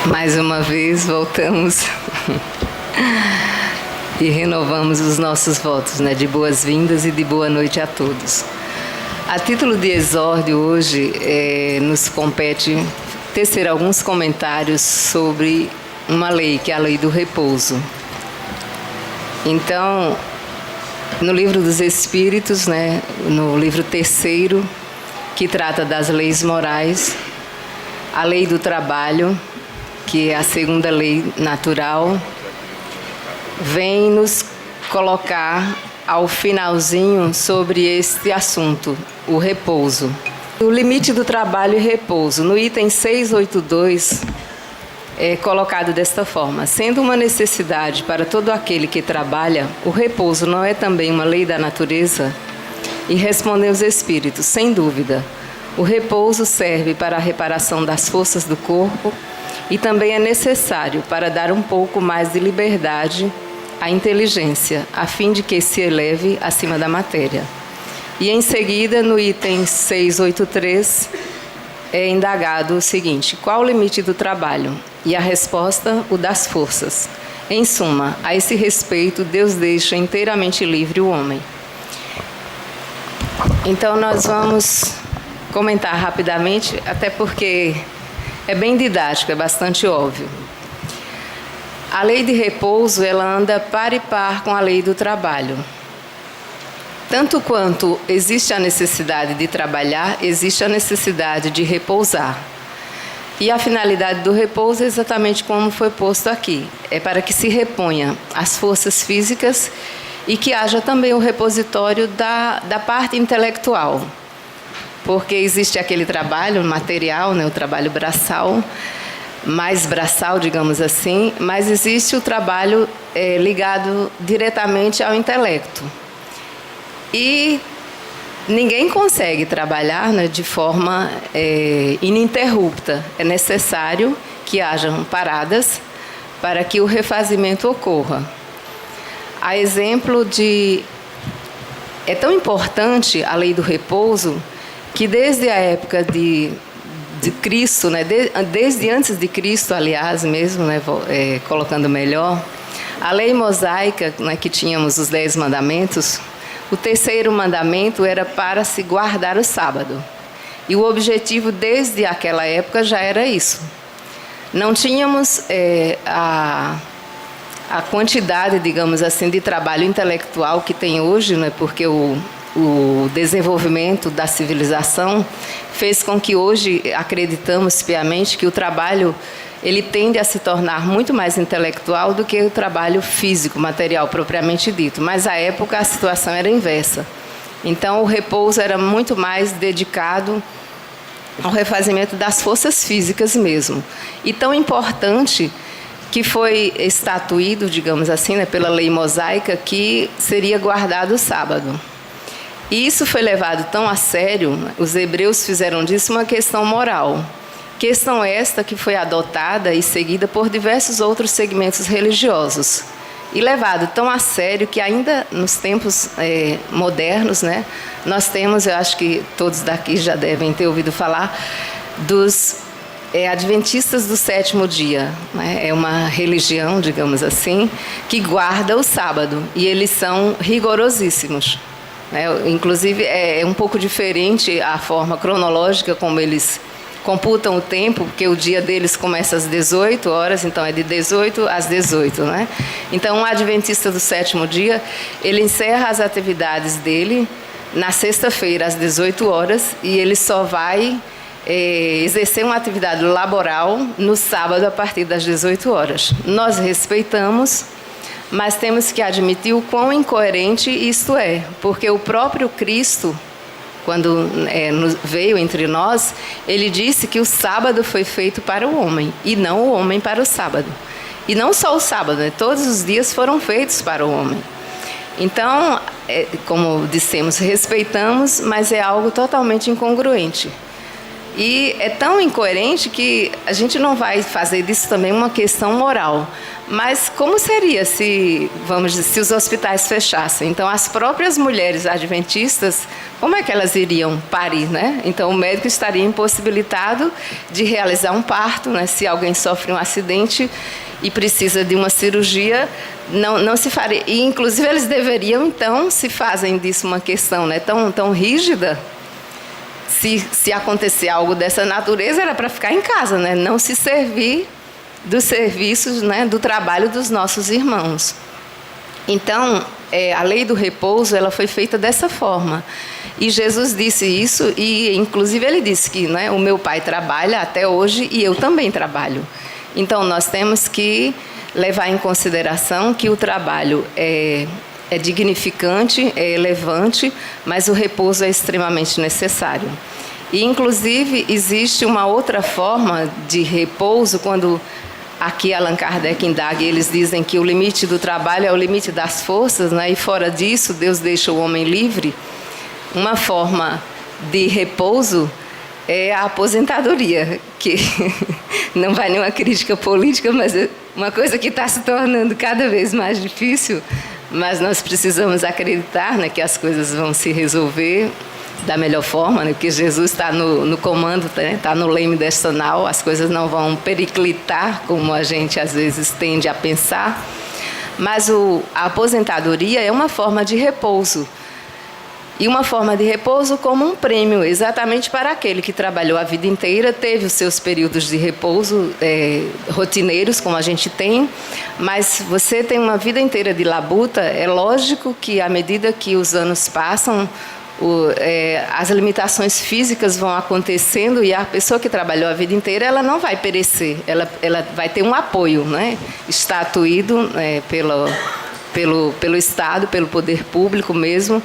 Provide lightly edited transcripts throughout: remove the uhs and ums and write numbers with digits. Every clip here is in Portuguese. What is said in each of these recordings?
Mais uma vez voltamos e renovamos os nossos votos, né, de boas-vindas e de boa noite a todos. A título de exórdio, hoje nos compete tecer alguns comentários sobre uma lei, que é a lei do repouso. Então, no livro dos Espíritos, né, no livro terceiro, que trata das leis morais, a lei do trabalho, que é a segunda lei natural, vem nos colocar ao finalzinho sobre este assunto, o repouso. O limite do trabalho e repouso. No item 682 é colocado desta forma: sendo uma necessidade para todo aquele que trabalha, o repouso não é também uma lei da natureza? E respondem os espíritos: sem dúvida. O repouso serve para a reparação das forças do corpo e também é necessário para dar um pouco mais de liberdade à inteligência, a fim de que se eleve acima da matéria. E em seguida, no item 683, é indagado o seguinte: qual o limite do trabalho? E a resposta, o das forças. Em suma, a esse respeito, Deus deixa inteiramente livre o homem. Então, nós vamos comentar rapidamente, até porque é bem didático, é bastante óbvio. A lei de repouso, ela anda par e par com a lei do trabalho. Tanto quanto existe a necessidade de trabalhar, existe a necessidade de repousar. E a finalidade do repouso é exatamente como foi posto aqui. É para que se reponha as forças físicas e que haja também o repositório da parte intelectual. Porque existe aquele trabalho material, né, o trabalho braçal, mais braçal, digamos assim, mas existe o trabalho ligado diretamente ao intelecto. E ninguém consegue trabalhar, né, de forma ininterrupta. É necessário que hajam paradas para que o refazimento ocorra. A exemplo de... É tão importante a lei do repouso que desde a época de Cristo, né, desde antes de Cristo, aliás, mesmo, né, colocando melhor, a lei mosaica, né, que tínhamos os 10 mandamentos, o terceiro mandamento era para se guardar o sábado. E o objetivo desde aquela época já era isso. Não tínhamos a quantidade, digamos assim, de trabalho intelectual que tem hoje, né, porque o desenvolvimento da civilização fez com que hoje acreditamos piamente que o trabalho ele tende a se tornar muito mais intelectual do que o trabalho físico, material propriamente dito. Mas à época a situação era inversa. Então o repouso era muito mais dedicado ao refazimento das forças físicas mesmo. E tão importante que foi estatuído, digamos assim, né, pela lei mosaica, que seria guardado o sábado. E isso foi levado tão a sério, os hebreus fizeram disso uma questão moral. Questão esta que foi adotada e seguida por diversos outros segmentos religiosos. E levado tão a sério que ainda nos tempos modernos, né, nós temos, eu acho que todos daqui já devem ter ouvido falar, dos adventistas do sétimo dia. Né, é uma religião, digamos assim, que guarda o sábado e eles são rigorosíssimos. Inclusive, é um pouco diferente a forma cronológica como eles computam o tempo, porque o dia deles começa às 18 horas, então é de 18 às 18, né? Então, um adventista do sétimo dia, ele encerra as atividades dele na sexta-feira às 18 horas e ele só vai exercer uma atividade laboral no sábado a partir das 18 horas. Nós respeitamos, mas temos que admitir o quão incoerente isto é, porque o próprio Cristo, quando veio entre nós, ele disse que o sábado foi feito para o homem, e não o homem para o sábado. E não só o sábado, né? Todos os dias foram feitos para o homem. Então, como dissemos, respeitamos, mas é algo totalmente incongruente. E é tão incoerente que a gente não vai fazer disso também uma questão moral. Mas como seria se, vamos dizer, se os hospitais fechassem? Então, as próprias mulheres adventistas, como é que elas iriam parir, né? Então, o médico estaria impossibilitado de realizar um parto, né? Se alguém sofre um acidente e precisa de uma cirurgia, não se faria. E, inclusive, eles deveriam, então, se fazem disso uma questão, né, tão rígida, se acontecer algo dessa natureza, era para ficar em casa, né? Não se servir dos serviços, né, do trabalho dos nossos irmãos. Então, a lei do repouso, ela foi feita dessa forma. E Jesus disse isso, e inclusive ele disse que, né, o meu pai trabalha até hoje e eu também trabalho. Então, nós temos que levar em consideração que o trabalho é dignificante, é elevante, mas o repouso é extremamente necessário. E, inclusive, existe uma outra forma de repouso, quando aqui Allan Kardec indaga, eles dizem que o limite do trabalho é o limite das forças, né? E fora disso, Deus deixa o homem livre. Uma forma de repouso é a aposentadoria, que não vai nenhuma crítica política, mas é uma coisa que está se tornando cada vez mais difícil, mas nós precisamos acreditar, né, que as coisas vão se resolver da melhor forma, né, porque Jesus está no comando, está no leme desta nau, as coisas não vão periclitar como a gente às vezes tende a pensar, mas a aposentadoria é uma forma de repouso. E uma forma de repouso como um prêmio, exatamente para aquele que trabalhou a vida inteira, teve os seus períodos de repouso rotineiros, como a gente tem, mas você tem uma vida inteira de labuta, é lógico que à medida que os anos passam, as limitações físicas vão acontecendo e a pessoa que trabalhou a vida inteira, ela não vai perecer, ela vai ter um apoio, né, estatuído pelo Estado, pelo poder público mesmo.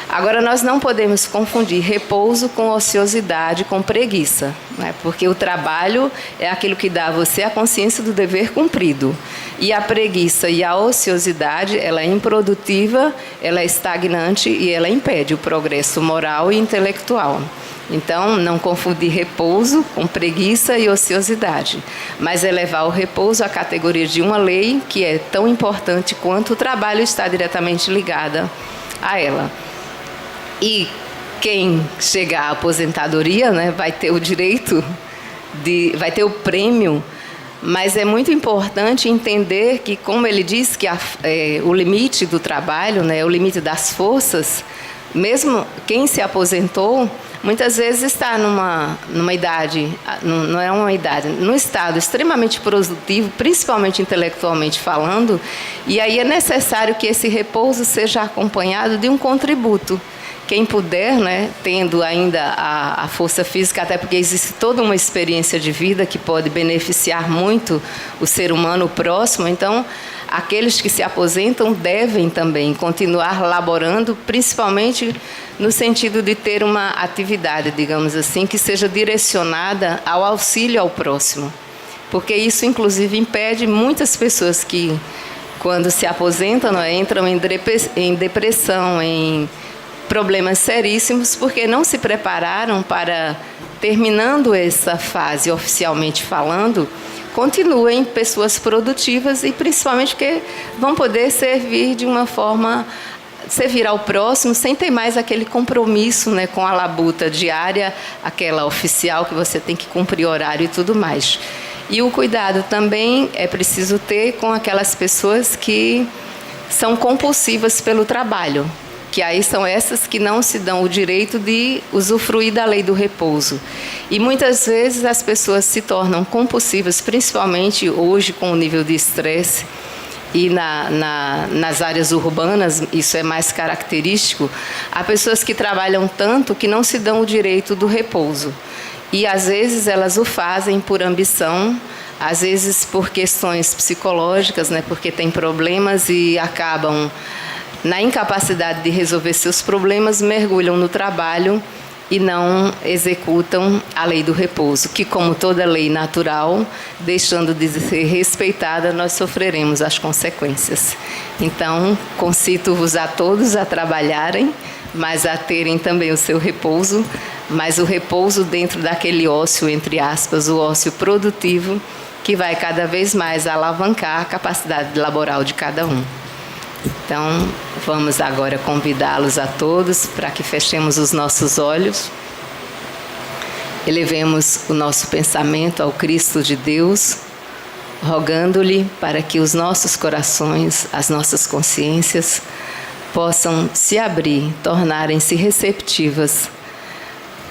Agora, nós não podemos confundir repouso com ociosidade, com preguiça, né? Porque o trabalho é aquilo que dá a você a consciência do dever cumprido. E a preguiça e a ociosidade, ela é improdutiva, ela é estagnante e ela impede o progresso moral e intelectual. Então, não confundir repouso com preguiça e ociosidade, mas elevar o repouso à categoria de uma lei que é tão importante quanto o trabalho está diretamente ligada a ela. E quem chegar à aposentadoria, né, vai ter o direito, vai ter o prêmio, mas é muito importante entender que, como ele diz, que o limite do trabalho, né, o limite das forças, mesmo quem se aposentou, muitas vezes está numa idade, não é uma idade, num estado extremamente produtivo, principalmente intelectualmente falando, e aí é necessário que esse repouso seja acompanhado de um contributo. Quem puder, né, tendo ainda a força física, até porque existe toda uma experiência de vida que pode beneficiar muito o ser humano próximo, então aqueles que se aposentam devem também continuar laborando, principalmente no sentido de ter uma atividade, digamos assim, que seja direcionada ao auxílio ao próximo. Porque isso, inclusive, impede muitas pessoas que, quando se aposentam, né, entram em depressão, em problemas seríssimos, porque não se prepararam para, terminando essa fase oficialmente falando, continuem pessoas produtivas e principalmente porque vão poder servir de uma forma, servir ao próximo sem ter mais aquele compromisso, né, com a labuta diária, aquela oficial que você tem que cumprir horário e tudo mais. E o cuidado também é preciso ter com aquelas pessoas que são compulsivas pelo trabalho, que aí são essas que não se dão o direito de usufruir da lei do repouso. E muitas vezes as pessoas se tornam compulsivas, principalmente hoje com o nível de estresse, e nas áreas urbanas isso é mais característico, há pessoas que trabalham tanto que não se dão o direito do repouso. E às vezes elas o fazem por ambição, às vezes por questões psicológicas, né, porque têm problemas e acabam, na incapacidade de resolver seus problemas, mergulham no trabalho e não executam a lei do repouso, que, como toda lei natural, deixando de ser respeitada, nós sofreremos as consequências. Então, concito-vos a todos a trabalharem, mas a terem também o seu repouso, mas o repouso dentro daquele ócio, entre aspas, o ócio produtivo, que vai cada vez mais alavancar a capacidade laboral de cada um. Então, vamos agora convidá-los a todos para que fechemos os nossos olhos, elevemos o nosso pensamento ao Cristo de Deus, rogando-lhe para que os nossos corações, as nossas consciências, possam se abrir, tornarem-se receptivas,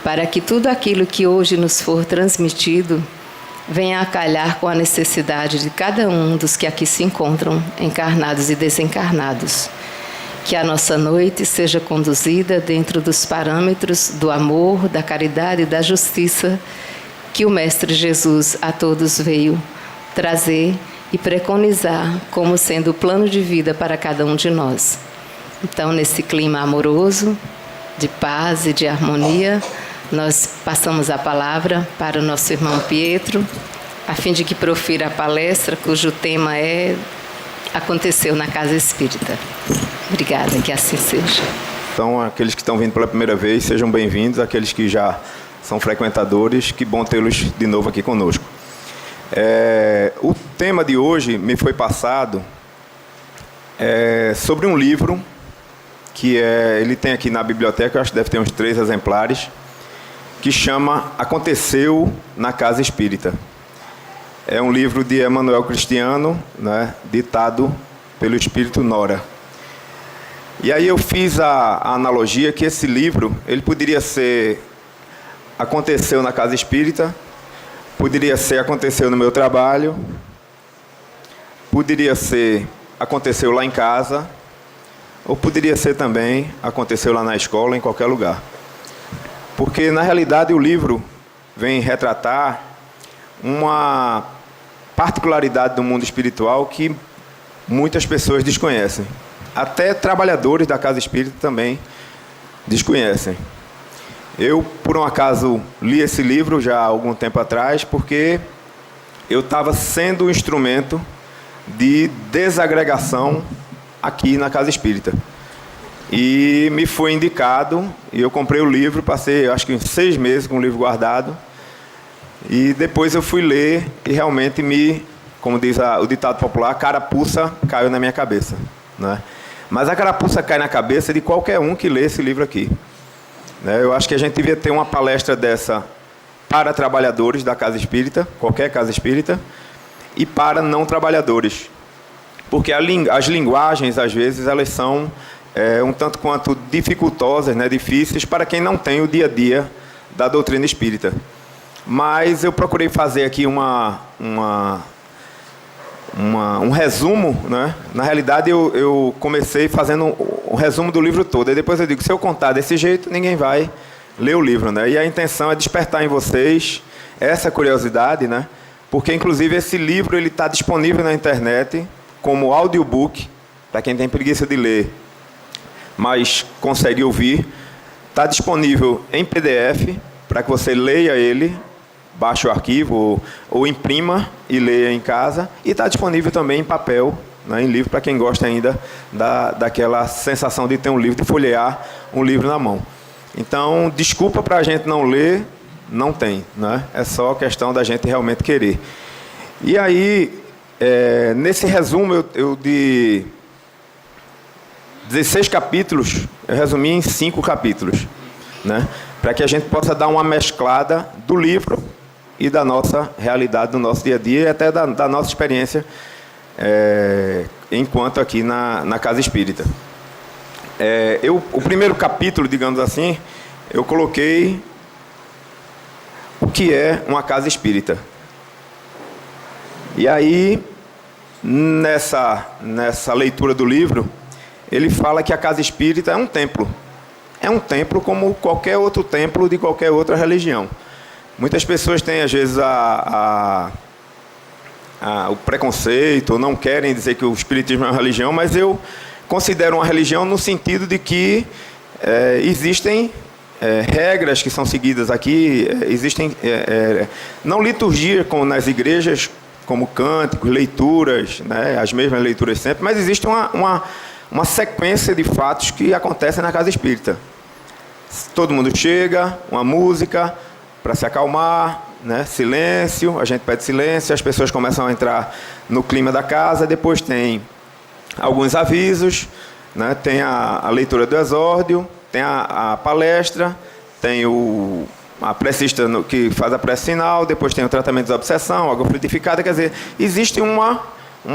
para que tudo aquilo que hoje nos for transmitido venha a calhar com a necessidade de cada um dos que aqui se encontram, encarnados e desencarnados. Que a nossa noite seja conduzida dentro dos parâmetros do amor, da caridade e da justiça que o Mestre Jesus a todos veio trazer e preconizar como sendo o plano de vida para cada um de nós. Então, nesse clima amoroso, de paz e de harmonia, nós passamos a palavra para o nosso irmão Pietro, a fim de que profira a palestra, cujo tema Aconteceu na Casa Espírita. Obrigada, que assim seja. Então, aqueles que estão vindo pela primeira vez, sejam bem-vindos. Aqueles que já são frequentadores, que bom tê-los de novo aqui conosco. O tema de hoje me foi passado sobre um livro que ele tem aqui na biblioteca, eu acho que deve ter uns 3 exemplares, que chama Aconteceu na Casa Espírita. É um livro de Emmanuel Cristiano, né, ditado pelo Espírito Nora. E aí eu fiz a analogia que esse livro, ele poderia ser Aconteceu na Casa Espírita, poderia ser Aconteceu no meu trabalho, poderia ser Aconteceu lá em casa, ou poderia ser também Aconteceu lá na escola, em qualquer lugar. Porque, na realidade, o livro vem retratar uma particularidade do mundo espiritual que muitas pessoas desconhecem. Até trabalhadores da Casa Espírita também desconhecem. Eu, por um acaso, li esse livro já há algum tempo atrás, porque eu estava sendo um instrumento de desagregação aqui na Casa Espírita. E me foi indicado, e eu comprei o livro, passei acho que uns 6 meses com o livro guardado, e depois eu fui ler e realmente como diz o ditado popular, a carapuça caiu na minha cabeça, né? Mas a carapuça cai na cabeça de qualquer um que lê esse livro aqui, né? Eu acho que a gente devia ter uma palestra dessa para trabalhadores da Casa Espírita, qualquer Casa Espírita, e para não trabalhadores, porque as linguagens, às vezes, elas são um tanto quanto dificultosas, né, difíceis para quem não tem o dia a dia da doutrina espírita. Mas eu procurei fazer aqui um resumo, né? Na realidade, eu comecei fazendo um resumo do livro todo. E depois eu digo, se eu contar desse jeito, ninguém vai ler o livro, né? E a intenção é despertar em vocês essa curiosidade, né? Porque, inclusive, esse livro está disponível na internet como audiobook, para quem tem preguiça de ler, mas consegue ouvir. Está disponível em PDF, para que você leia ele, baixe o arquivo ou imprima e leia em casa. E está disponível também em papel, né, em livro, para quem gosta ainda daquela sensação de ter um livro, de folhear um livro na mão. Então, desculpa para a gente não ler, não tem, né? É só questão da gente realmente querer. E aí, nesse resumo, eu de 16 capítulos, eu resumi em 5 capítulos, né? Para que a gente possa dar uma mesclada do livro e da nossa realidade, do nosso dia a dia, e até da nossa experiência enquanto aqui na Casa Espírita. O primeiro capítulo, digamos assim, eu coloquei o que é uma Casa Espírita. E aí, nessa leitura do livro, ele fala que a Casa Espírita é um templo. É um templo como qualquer outro templo de qualquer outra religião. Muitas pessoas têm, às vezes, o preconceito, ou não querem dizer que o Espiritismo é uma religião, mas eu considero uma religião no sentido de que existem regras que são seguidas aqui, existem não liturgia como nas igrejas, como cânticos, leituras, né, as mesmas leituras sempre, mas existe uma sequência de fatos que acontecem na Casa Espírita. Todo mundo chega, uma música para se acalmar, né? Silêncio, a gente pede silêncio, as pessoas começam a entrar no clima da casa, depois tem alguns avisos, né? Tem a leitura do exórdio, tem a palestra, tem a precista que faz a prece final, depois tem o tratamento da obsessão, água frutificada, quer dizer, existe uma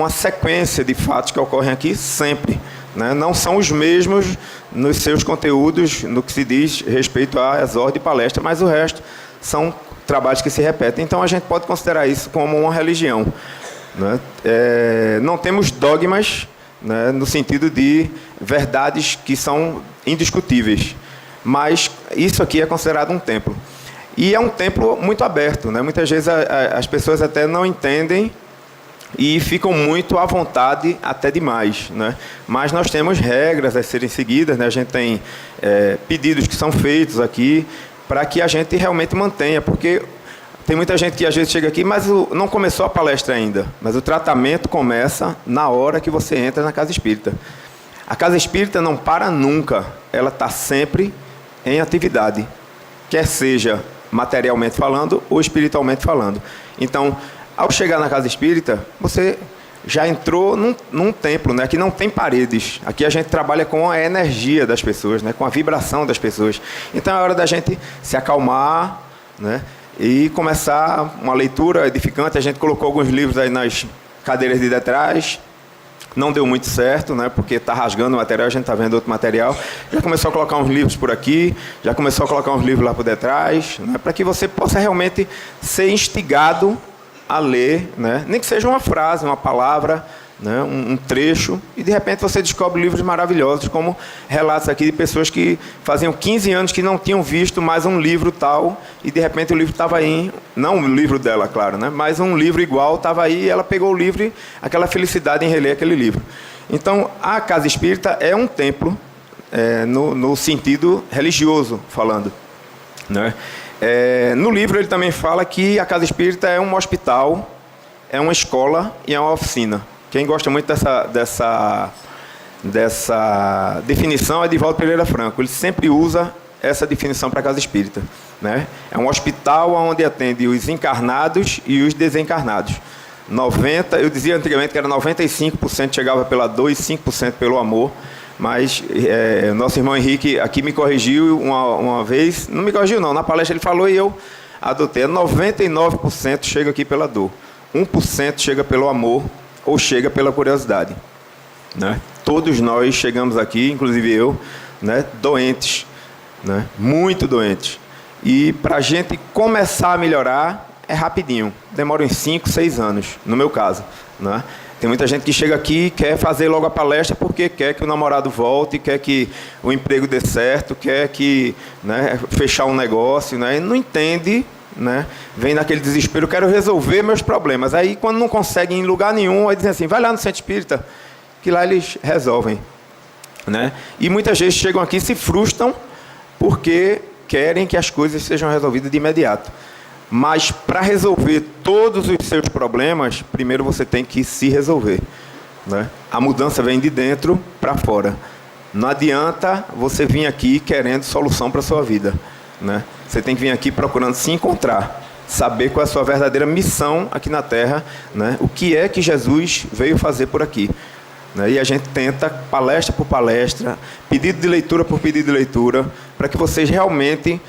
sequência de fatos que ocorrem aqui sempre, né? Não são os mesmos nos seus conteúdos, no que se diz respeito a exórdio e palestra, mas o resto são trabalhos que se repetem. Então, a gente pode considerar isso como uma religião, né? Não temos dogmas, né, no sentido de verdades que são indiscutíveis, mas isso aqui é considerado um templo. E é um templo muito aberto, né? Muitas vezes as pessoas até não entendem e ficam muito à vontade, até demais, né? Mas nós temos regras a serem seguidas, né? A gente tem pedidos que são feitos aqui para que a gente realmente mantenha, porque tem muita gente que às vezes chega aqui, mas não começou a palestra ainda, mas o tratamento começa na hora que você entra na casa espírita. A casa espírita não para nunca, ela está sempre em atividade, quer seja materialmente falando ou espiritualmente falando. Então, ao chegar na casa espírita, você já entrou num templo, né, que não tem paredes. Aqui a gente trabalha com a energia das pessoas, né, com a vibração das pessoas. Então é hora da gente se acalmar, né, e começar uma leitura edificante. A gente colocou alguns livros aí nas cadeiras de detrás. Não deu muito certo, né, porque está rasgando o material, a gente está vendo outro material. Já começou a colocar uns livros por aqui, já começou a colocar uns livros lá por detrás, né, para que você possa realmente ser instigado a ler, né? Nem que seja uma frase, uma palavra, né? Um trecho, e de repente você descobre livros maravilhosos, como relatos aqui de pessoas que faziam 15 anos que não tinham visto mais um livro tal, e de repente o livro estava aí, não o livro dela, claro, né? Mas um livro igual estava aí, e ela pegou o livro e aquela felicidade em reler aquele livro. Então, a casa espírita é um templo, no sentido religioso falando, né? No livro ele também fala que a casa espírita é um hospital, é uma escola e é uma oficina. Quem gosta muito dessa definição é Divaldo Pereira Franco. Ele sempre usa essa definição para a casa espírita, né? É um hospital onde atende os encarnados e os desencarnados. Eu dizia antigamente que era 95% chegava pela dor e 5% pelo amor. Mas o nosso irmão Henrique aqui me corrigiu uma vez, não me corrigiu não, na palestra ele falou e eu adotei, 99% chega aqui pela dor, 1% chega pelo amor ou chega pela curiosidade, né? Todos nós chegamos aqui, inclusive eu, né, doentes, né, muito doentes, e para a gente começar a melhorar é rapidinho, demora uns 5, 6 anos, no meu caso, né? Tem muita gente que chega aqui e quer fazer logo a palestra porque quer que o namorado volte, quer que o emprego dê certo, quer que, né, fechar um negócio, né, e não entende, né, vem naquele desespero, eu quero resolver meus problemas. Aí, quando não conseguem em lugar nenhum, aí dizem assim, vai lá no centro espírita, que lá eles resolvem, né? E muitas vezes chegam aqui e se frustram porque querem que as coisas sejam resolvidas de imediato. Mas para resolver todos os seus problemas, primeiro você tem que se resolver, né? A mudança vem de dentro para fora. Não adianta você vir aqui querendo solução para a sua vida, né? Você tem que vir aqui procurando se encontrar, saber qual é a sua verdadeira missão aqui na Terra, né? O que é que Jesus veio fazer por aqui, né? E a gente tenta, palestra por palestra, pedido de leitura por pedido de leitura, para que vocês realmente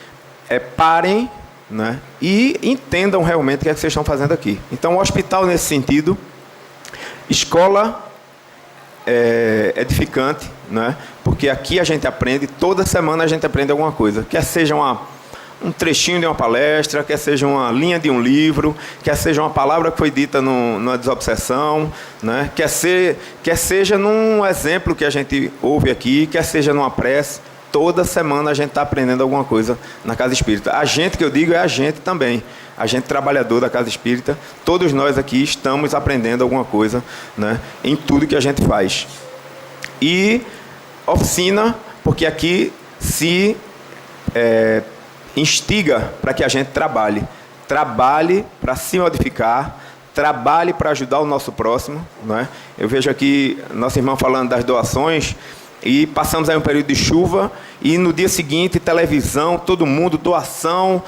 parem, né, e entendam realmente o que é que vocês estão fazendo aqui. Então, o hospital nesse sentido, escola edificante, né, porque aqui a gente aprende, toda semana a gente aprende alguma coisa, quer seja um trechinho de uma palestra, quer seja uma linha de um livro, quer seja uma palavra que foi dita numa desobsessão, né, quer seja num exemplo que a gente ouve aqui, quer seja numa prece. Toda semana a gente está aprendendo alguma coisa na Casa Espírita. A gente, que eu digo, é a gente também. A gente trabalhador da Casa Espírita, todos nós aqui estamos aprendendo alguma coisa, né, em tudo que a gente faz. E oficina, porque aqui se instiga para que a gente trabalhe. Trabalhe para se modificar, trabalhe para ajudar o nosso próximo, né? Eu vejo aqui nossa irmã falando das doações. e passamos aí um período de chuva, e no dia seguinte, televisão, todo mundo, doação,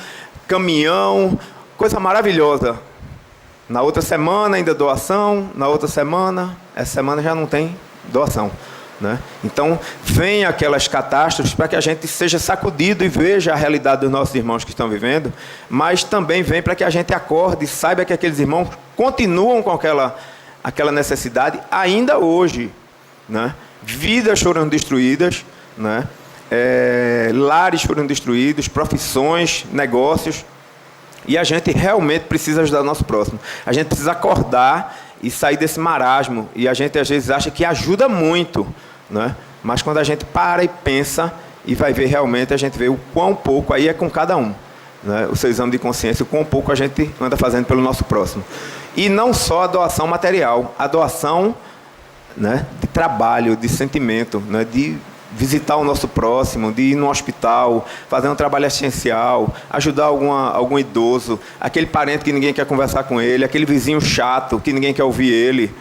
caminhão, coisa maravilhosa. Na outra semana ainda doação, na outra semana, essa semana já não tem doação, né? Então, vem aquelas catástrofes para que a gente seja sacudido e veja a realidade dos nossos irmãos que estão vivendo, mas também vem para que a gente acorde e saiba que aqueles irmãos continuam com aquela necessidade ainda hoje, né? Vidas foram destruídas, né? Lares foram destruídos, profissões, negócios, e a gente realmente precisa ajudar o nosso próximo. A gente precisa acordar e sair desse marasmo, e a gente às vezes acha que ajuda muito, né? Mas quando a gente para e pensa e vai ver realmente, a gente vê o quão pouco, aí é com cada um, né? O seu exame de consciência, o quão pouco a gente anda fazendo pelo nosso próximo. E não só a doação material, a doação, né, de trabalho, de sentimento, né, de visitar o nosso próximo, de ir no hospital, fazer um trabalho essencial, ajudar algum idoso, aquele parente que ninguém quer conversar com ele, aquele vizinho chato que ninguém quer ouvir ele.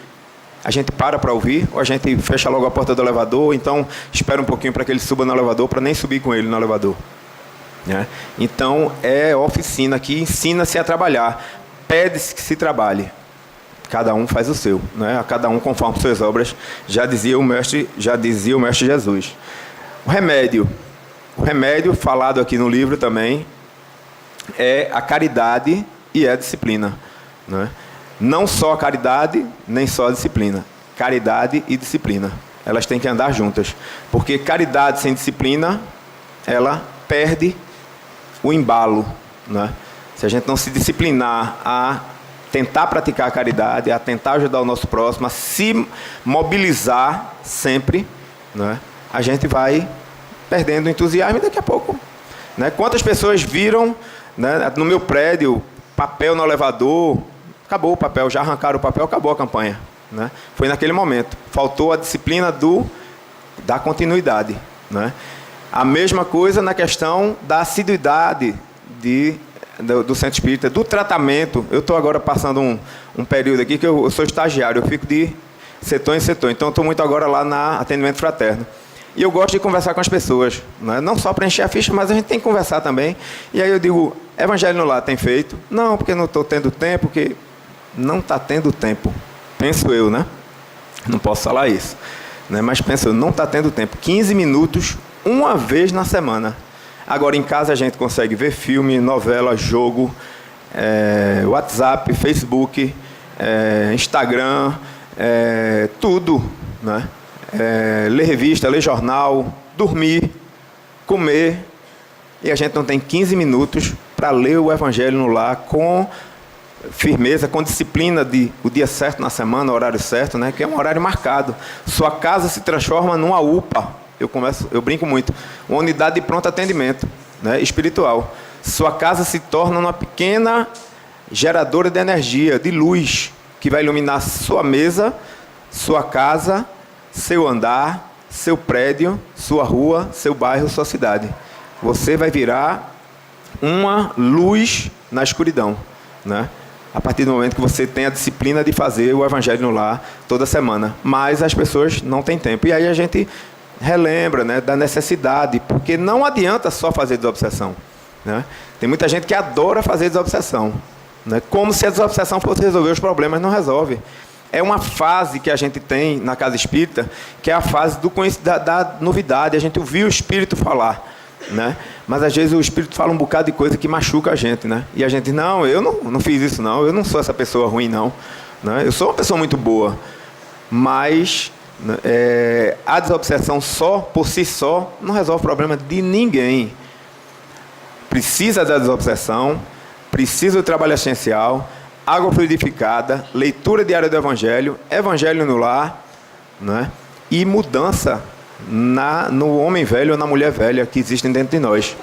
A gente para ouvir, ou a gente fecha logo a porta do elevador, ou então espera um pouquinho para que ele suba no elevador, para nem subir com ele no elevador, né? Então, é oficina que ensina-se a trabalhar, pede-se que se trabalhe. Cada um faz o seu, né? A cada um conforme suas obras, já dizia o mestre Jesus. O remédio falado aqui no livro também é a caridade e a disciplina, né? Não só a caridade, nem só a disciplina. Caridade e disciplina, elas têm que andar juntas, porque caridade sem disciplina, ela perde o embalo, né? Se a gente não se disciplinar a tentar praticar a caridade, a tentar ajudar o nosso próximo, a se mobilizar sempre, né, a gente vai perdendo o entusiasmo e daqui a pouco, né? Quantas pessoas viram, né, no meu prédio, papel no elevador, acabou o papel, já arrancaram o papel, acabou a campanha, né? Foi naquele momento, faltou a disciplina da continuidade, né? A mesma coisa na questão da assiduidade do centro espírita, do tratamento. Eu estou agora passando um período aqui que eu sou estagiário, eu fico de setor em setor, então eu estou muito agora lá na atendimento fraterno. E eu gosto de conversar com as pessoas, né? Não só para encher a ficha, mas a gente tem que conversar também. E aí eu digo, Evangelho no Lar tem feito? Não, porque não estou tendo tempo, porque não está tendo tempo. Penso eu, né? Não posso falar isso, né? Mas penso eu, não está tendo tempo. 15 minutos, uma vez na semana. Agora, em casa, a gente consegue ver filme, novela, jogo, WhatsApp, Facebook, Instagram, tudo, né? Ler revista, ler jornal, dormir, comer, e a gente não tem 15 minutos para ler o Evangelho no Lar com firmeza, com disciplina de o dia certo na semana, o horário certo, né? Que é um horário marcado. Sua casa se transforma numa UPA. Eu brinco muito, uma unidade de pronto atendimento, né, espiritual. Sua casa se torna uma pequena geradora de energia, de luz, que vai iluminar sua mesa, sua casa, seu andar, seu prédio, sua rua, seu bairro, sua cidade. Você vai virar uma luz na escuridão, né? A partir do momento que você tem a disciplina de fazer o Evangelho no Lar toda semana. Mas as pessoas não têm tempo. E aí a gente relembra, né, da necessidade, porque não adianta só fazer desobsessão, né? Tem muita gente que adora fazer desobsessão, né? Como se a desobsessão fosse resolver os problemas, não resolve. É uma fase que a gente tem na casa espírita, que é a fase da novidade. A gente ouviu o espírito falar, né? Mas às vezes o espírito fala um bocado de coisa que machuca a gente, né? E a gente diz, não, eu não fiz isso não, eu não sou essa pessoa ruim não, né? Eu sou uma pessoa muito boa, mas a desobsessão só, por si só, não resolve o problema de ninguém. Precisa da desobsessão, precisa do trabalho essencial, água fluidificada, leitura diária do Evangelho, Evangelho no Lar, né? E mudança no homem velho ou na mulher velha que existem dentro de nós.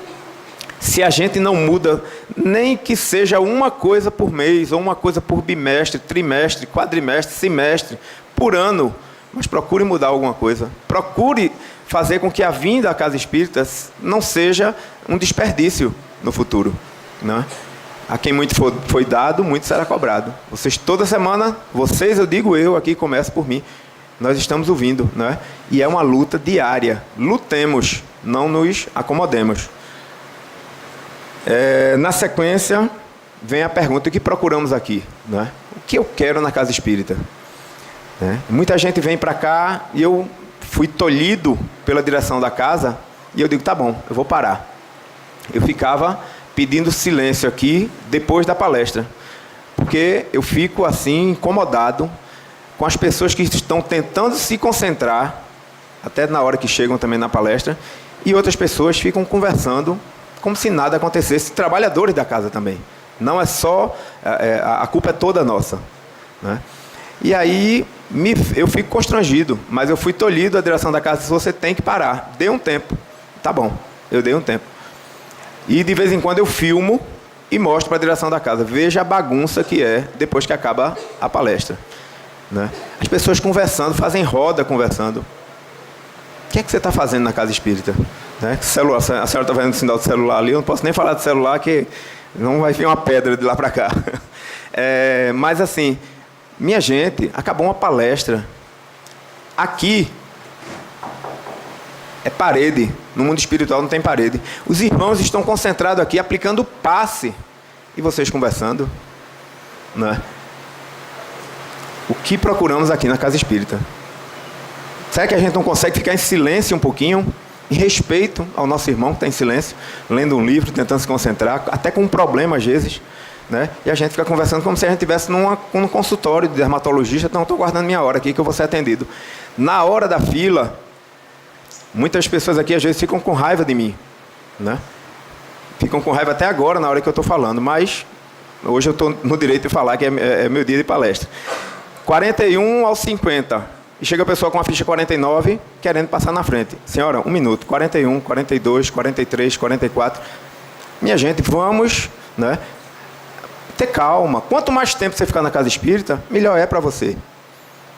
Se a gente não muda, nem que seja uma coisa por mês, ou uma coisa por bimestre, trimestre, quadrimestre, semestre, por ano, mas procure mudar alguma coisa. Procure fazer com que a vinda à casa espírita não seja um desperdício no futuro, né? A quem muito foi dado, muito será cobrado. Vocês toda semana, eu digo eu aqui, começo por mim, nós estamos ouvindo, né? E é uma luta diária. Lutemos, não nos acomodemos. Na sequência, vem a pergunta: o que procuramos aqui? Né? O que eu quero na casa espírita? Né? Muita gente vem para cá e eu fui tolhido pela direção da casa e eu digo, tá bom, eu vou parar. Eu ficava pedindo silêncio aqui depois da palestra, porque eu fico assim incomodado com as pessoas que estão tentando se concentrar, até na hora que chegam também na palestra, e outras pessoas ficam conversando como se nada acontecesse, trabalhadores da casa também. Não é só, a culpa é toda nossa. Né? E aí eu fico constrangido, mas eu fui tolhido, a direção da casa disse, você tem que parar, dê um tempo. Tá bom, eu dei um tempo. E de vez em quando eu filmo e mostro para a direção da casa, veja a bagunça que é depois que acaba a palestra. Né? As pessoas conversando, fazem roda conversando. O que é que você está fazendo na casa espírita? Né? Celular, a senhora está fazendo sinal de celular ali, eu não posso nem falar de celular, que não vai vir uma pedra de lá para cá. Mas assim, minha gente, acabou uma palestra. Aqui é parede, no mundo espiritual não tem parede. Os irmãos estão concentrados aqui, aplicando passe, e vocês conversando. Né? O que procuramos aqui na casa espírita? Será que a gente não consegue ficar em silêncio um pouquinho? Em respeito ao nosso irmão que está em silêncio, lendo um livro, tentando se concentrar, até com um problema às vezes, né? E a gente fica conversando como se a gente estivesse num consultório de dermatologista. Então, estou guardando minha hora aqui que eu vou ser atendido. Na hora da fila, muitas pessoas aqui às vezes ficam com raiva de mim, né? Ficam com raiva até agora, na hora que eu estou falando, mas hoje eu estou no direito de falar que é meu dia de palestra. 41 aos 50. E chega a pessoa com a ficha 49, querendo passar na frente. Senhora, 1 minuto. 41, 42, 43, 44. Minha gente, vamos, né, ter calma. Quanto mais tempo você ficar na casa espírita, melhor é para você.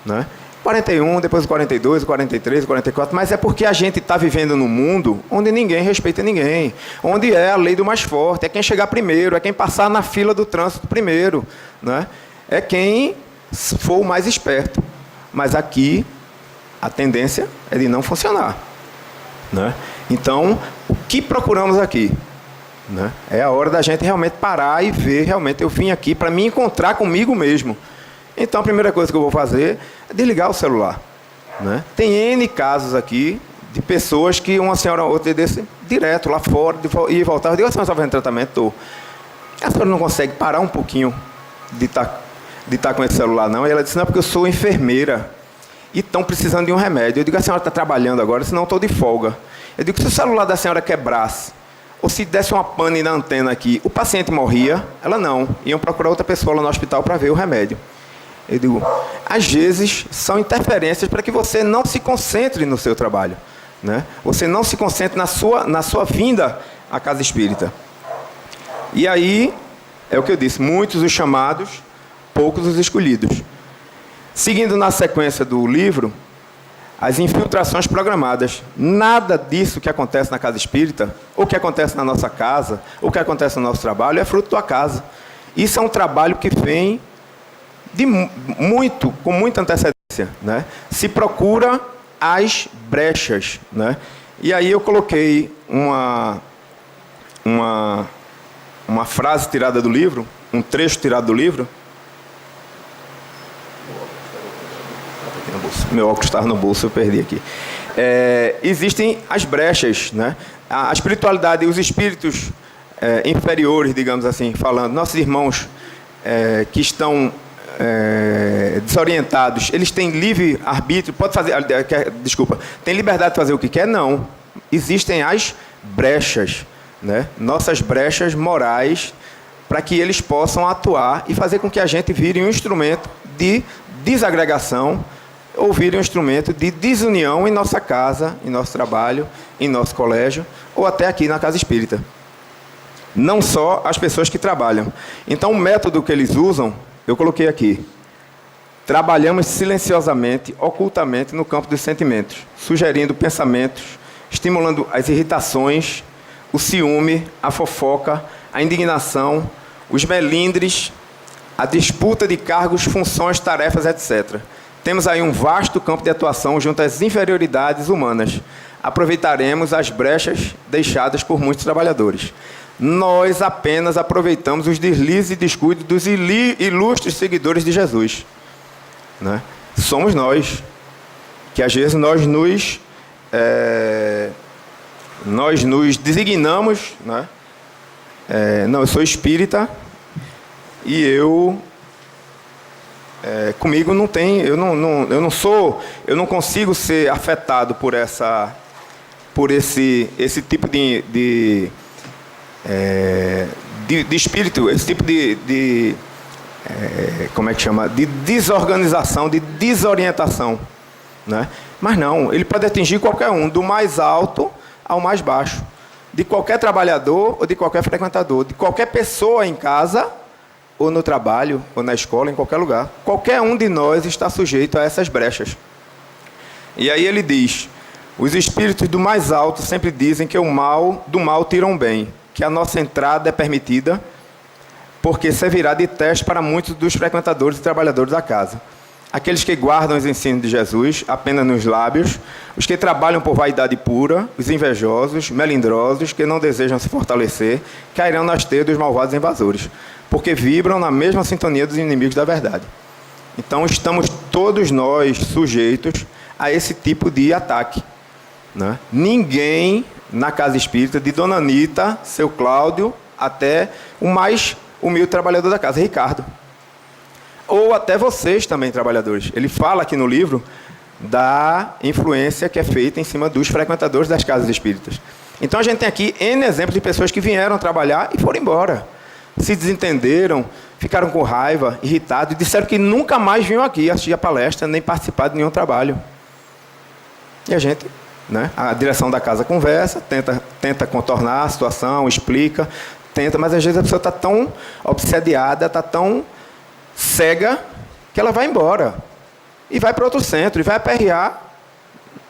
Né? 41, depois o 42, o 43, o 44. Mas é porque a gente está vivendo num mundo onde ninguém respeita ninguém. Onde é a lei do mais forte. É quem chegar primeiro, é quem passar na fila do trânsito primeiro. Né? É quem for o mais esperto. Mas aqui, a tendência é de não funcionar. Né? Então, o que procuramos aqui? Né? É a hora da gente realmente parar e ver, realmente, eu vim aqui para me encontrar comigo mesmo. Então, a primeira coisa que eu vou fazer é desligar o celular. Né? Tem N casos aqui de pessoas que uma senhora ou outra desse direto lá fora, e voltar. Eu digo, a senhora está fazendo tratamento? Estou. A senhora não consegue parar um pouquinho de estar com esse celular, não? E ela disse, não, porque eu sou enfermeira e estão precisando de um remédio. Eu digo, a senhora está trabalhando agora, senão eu estou de folga. Eu digo, se o celular da senhora quebrasse, ou se desse uma pane na antena aqui, o paciente morria? Ela não. Iam procurar outra pessoa lá no hospital para ver o remédio. Eu digo, às vezes são interferências para que você não se concentre no seu trabalho. Né? Você não se concentre na sua vinda à casa espírita. E aí, é o que eu disse, muitos os chamados, poucos os escolhidos. Seguindo na sequência do livro, as infiltrações programadas. Nada disso que acontece na casa espírita, ou que acontece na nossa casa, ou que acontece no nosso trabalho, é fruto do acaso. Isso é um trabalho que vem com muita antecedência. Né? Se procura as brechas. Né? E aí eu coloquei uma frase tirada do livro, um trecho tirado do livro. Meu óculos estava no bolso, eu perdi aqui. Existem as brechas, né? A espiritualidade e os espíritos inferiores, digamos assim, falando, nossos irmãos que estão desorientados, eles têm livre arbítrio, tem liberdade de fazer o que quer? Não. Existem as brechas, né? Nossas brechas morais, para que eles possam atuar e fazer com que a gente vire um instrumento de desagregação, ou vire um instrumento de desunião em nossa casa, em nosso trabalho, em nosso colégio, ou até aqui na casa espírita. Não só as pessoas que trabalham. Então, o método que eles usam, eu coloquei aqui. Trabalhamos silenciosamente, ocultamente, no campo dos sentimentos, sugerindo pensamentos, estimulando as irritações, o ciúme, a fofoca, a indignação, os melindres, a disputa de cargos, funções, tarefas, etc. Temos aí um vasto campo de atuação junto às inferioridades humanas. Aproveitaremos as brechas deixadas por muitos trabalhadores. Nós apenas aproveitamos os deslizes e descuidos dos ilustres seguidores de Jesus. Né? Somos nós, que às vezes nós nos designamos, né? Não, eu sou espírita e comigo não tem, eu não consigo ser afetado por esse tipo de espírito, esse tipo como é que chama? De desorganização, de desorientação, né? Mas não, ele pode atingir qualquer um, do mais alto ao mais baixo, de qualquer trabalhador ou de qualquer frequentador, de qualquer pessoa em casa, ou no trabalho, ou na escola, em qualquer lugar. Qualquer um de nós está sujeito a essas brechas. E aí ele diz, os espíritos do mais alto sempre dizem que do mal tiram bem, que a nossa entrada é permitida, porque servirá de teste para muitos dos frequentadores e trabalhadores da casa. Aqueles que guardam os ensinos de Jesus apenas nos lábios, os que trabalham por vaidade pura, os invejosos, melindrosos, que não desejam se fortalecer, cairão nas teias dos malvados invasores, porque vibram na mesma sintonia dos inimigos da verdade. Então, estamos todos nós sujeitos a esse tipo de ataque, né? Ninguém na casa espírita, de Dona Anita, seu Cláudio, até o mais humilde trabalhador da casa, Ricardo. Ou até vocês também, trabalhadores. Ele fala aqui no livro da influência que é feita em cima dos frequentadores das casas espíritas. Então a gente tem aqui N exemplos de pessoas que vieram trabalhar e foram embora. Se desentenderam, ficaram com raiva, irritados, e disseram que nunca mais vinham aqui assistir a palestra, nem participar de nenhum trabalho. E a gente, né, a direção da casa conversa, tenta contornar a situação, explica, mas às vezes a pessoa está tão obsediada, está tão cega, que ela vai embora. E vai para outro centro, e vai aperrear,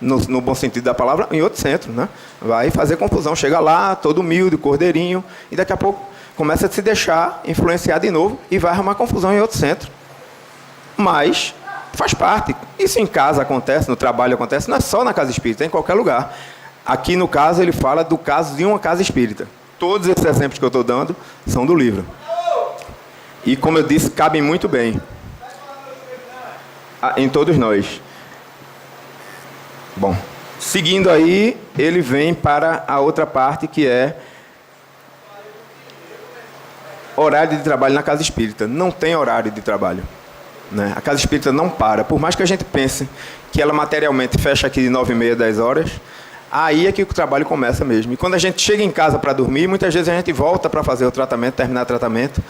no bom sentido da palavra, em outro centro, né? Vai fazer confusão. Chega lá, todo humilde, cordeirinho, e daqui a pouco começa a se deixar influenciar de novo e vai arrumar confusão em outro centro. Mas faz parte. Isso em casa acontece, no trabalho acontece, não é só na casa espírita, é em qualquer lugar. Aqui, no caso, ele fala do caso de uma casa espírita. Todos esses exemplos que eu estou dando são do livro. E, como eu disse, cabem muito bem em todos nós. Bom, seguindo aí, ele vem para a outra parte, que é horário de trabalho na casa espírita. Não tem horário de trabalho, né? A casa espírita não para. Por mais que a gente pense que ela materialmente fecha aqui de 9h30, 10 horas, aí é que o trabalho começa mesmo. E quando a gente chega em casa para dormir, muitas vezes a gente volta para fazer o tratamento, terminar o tratamento,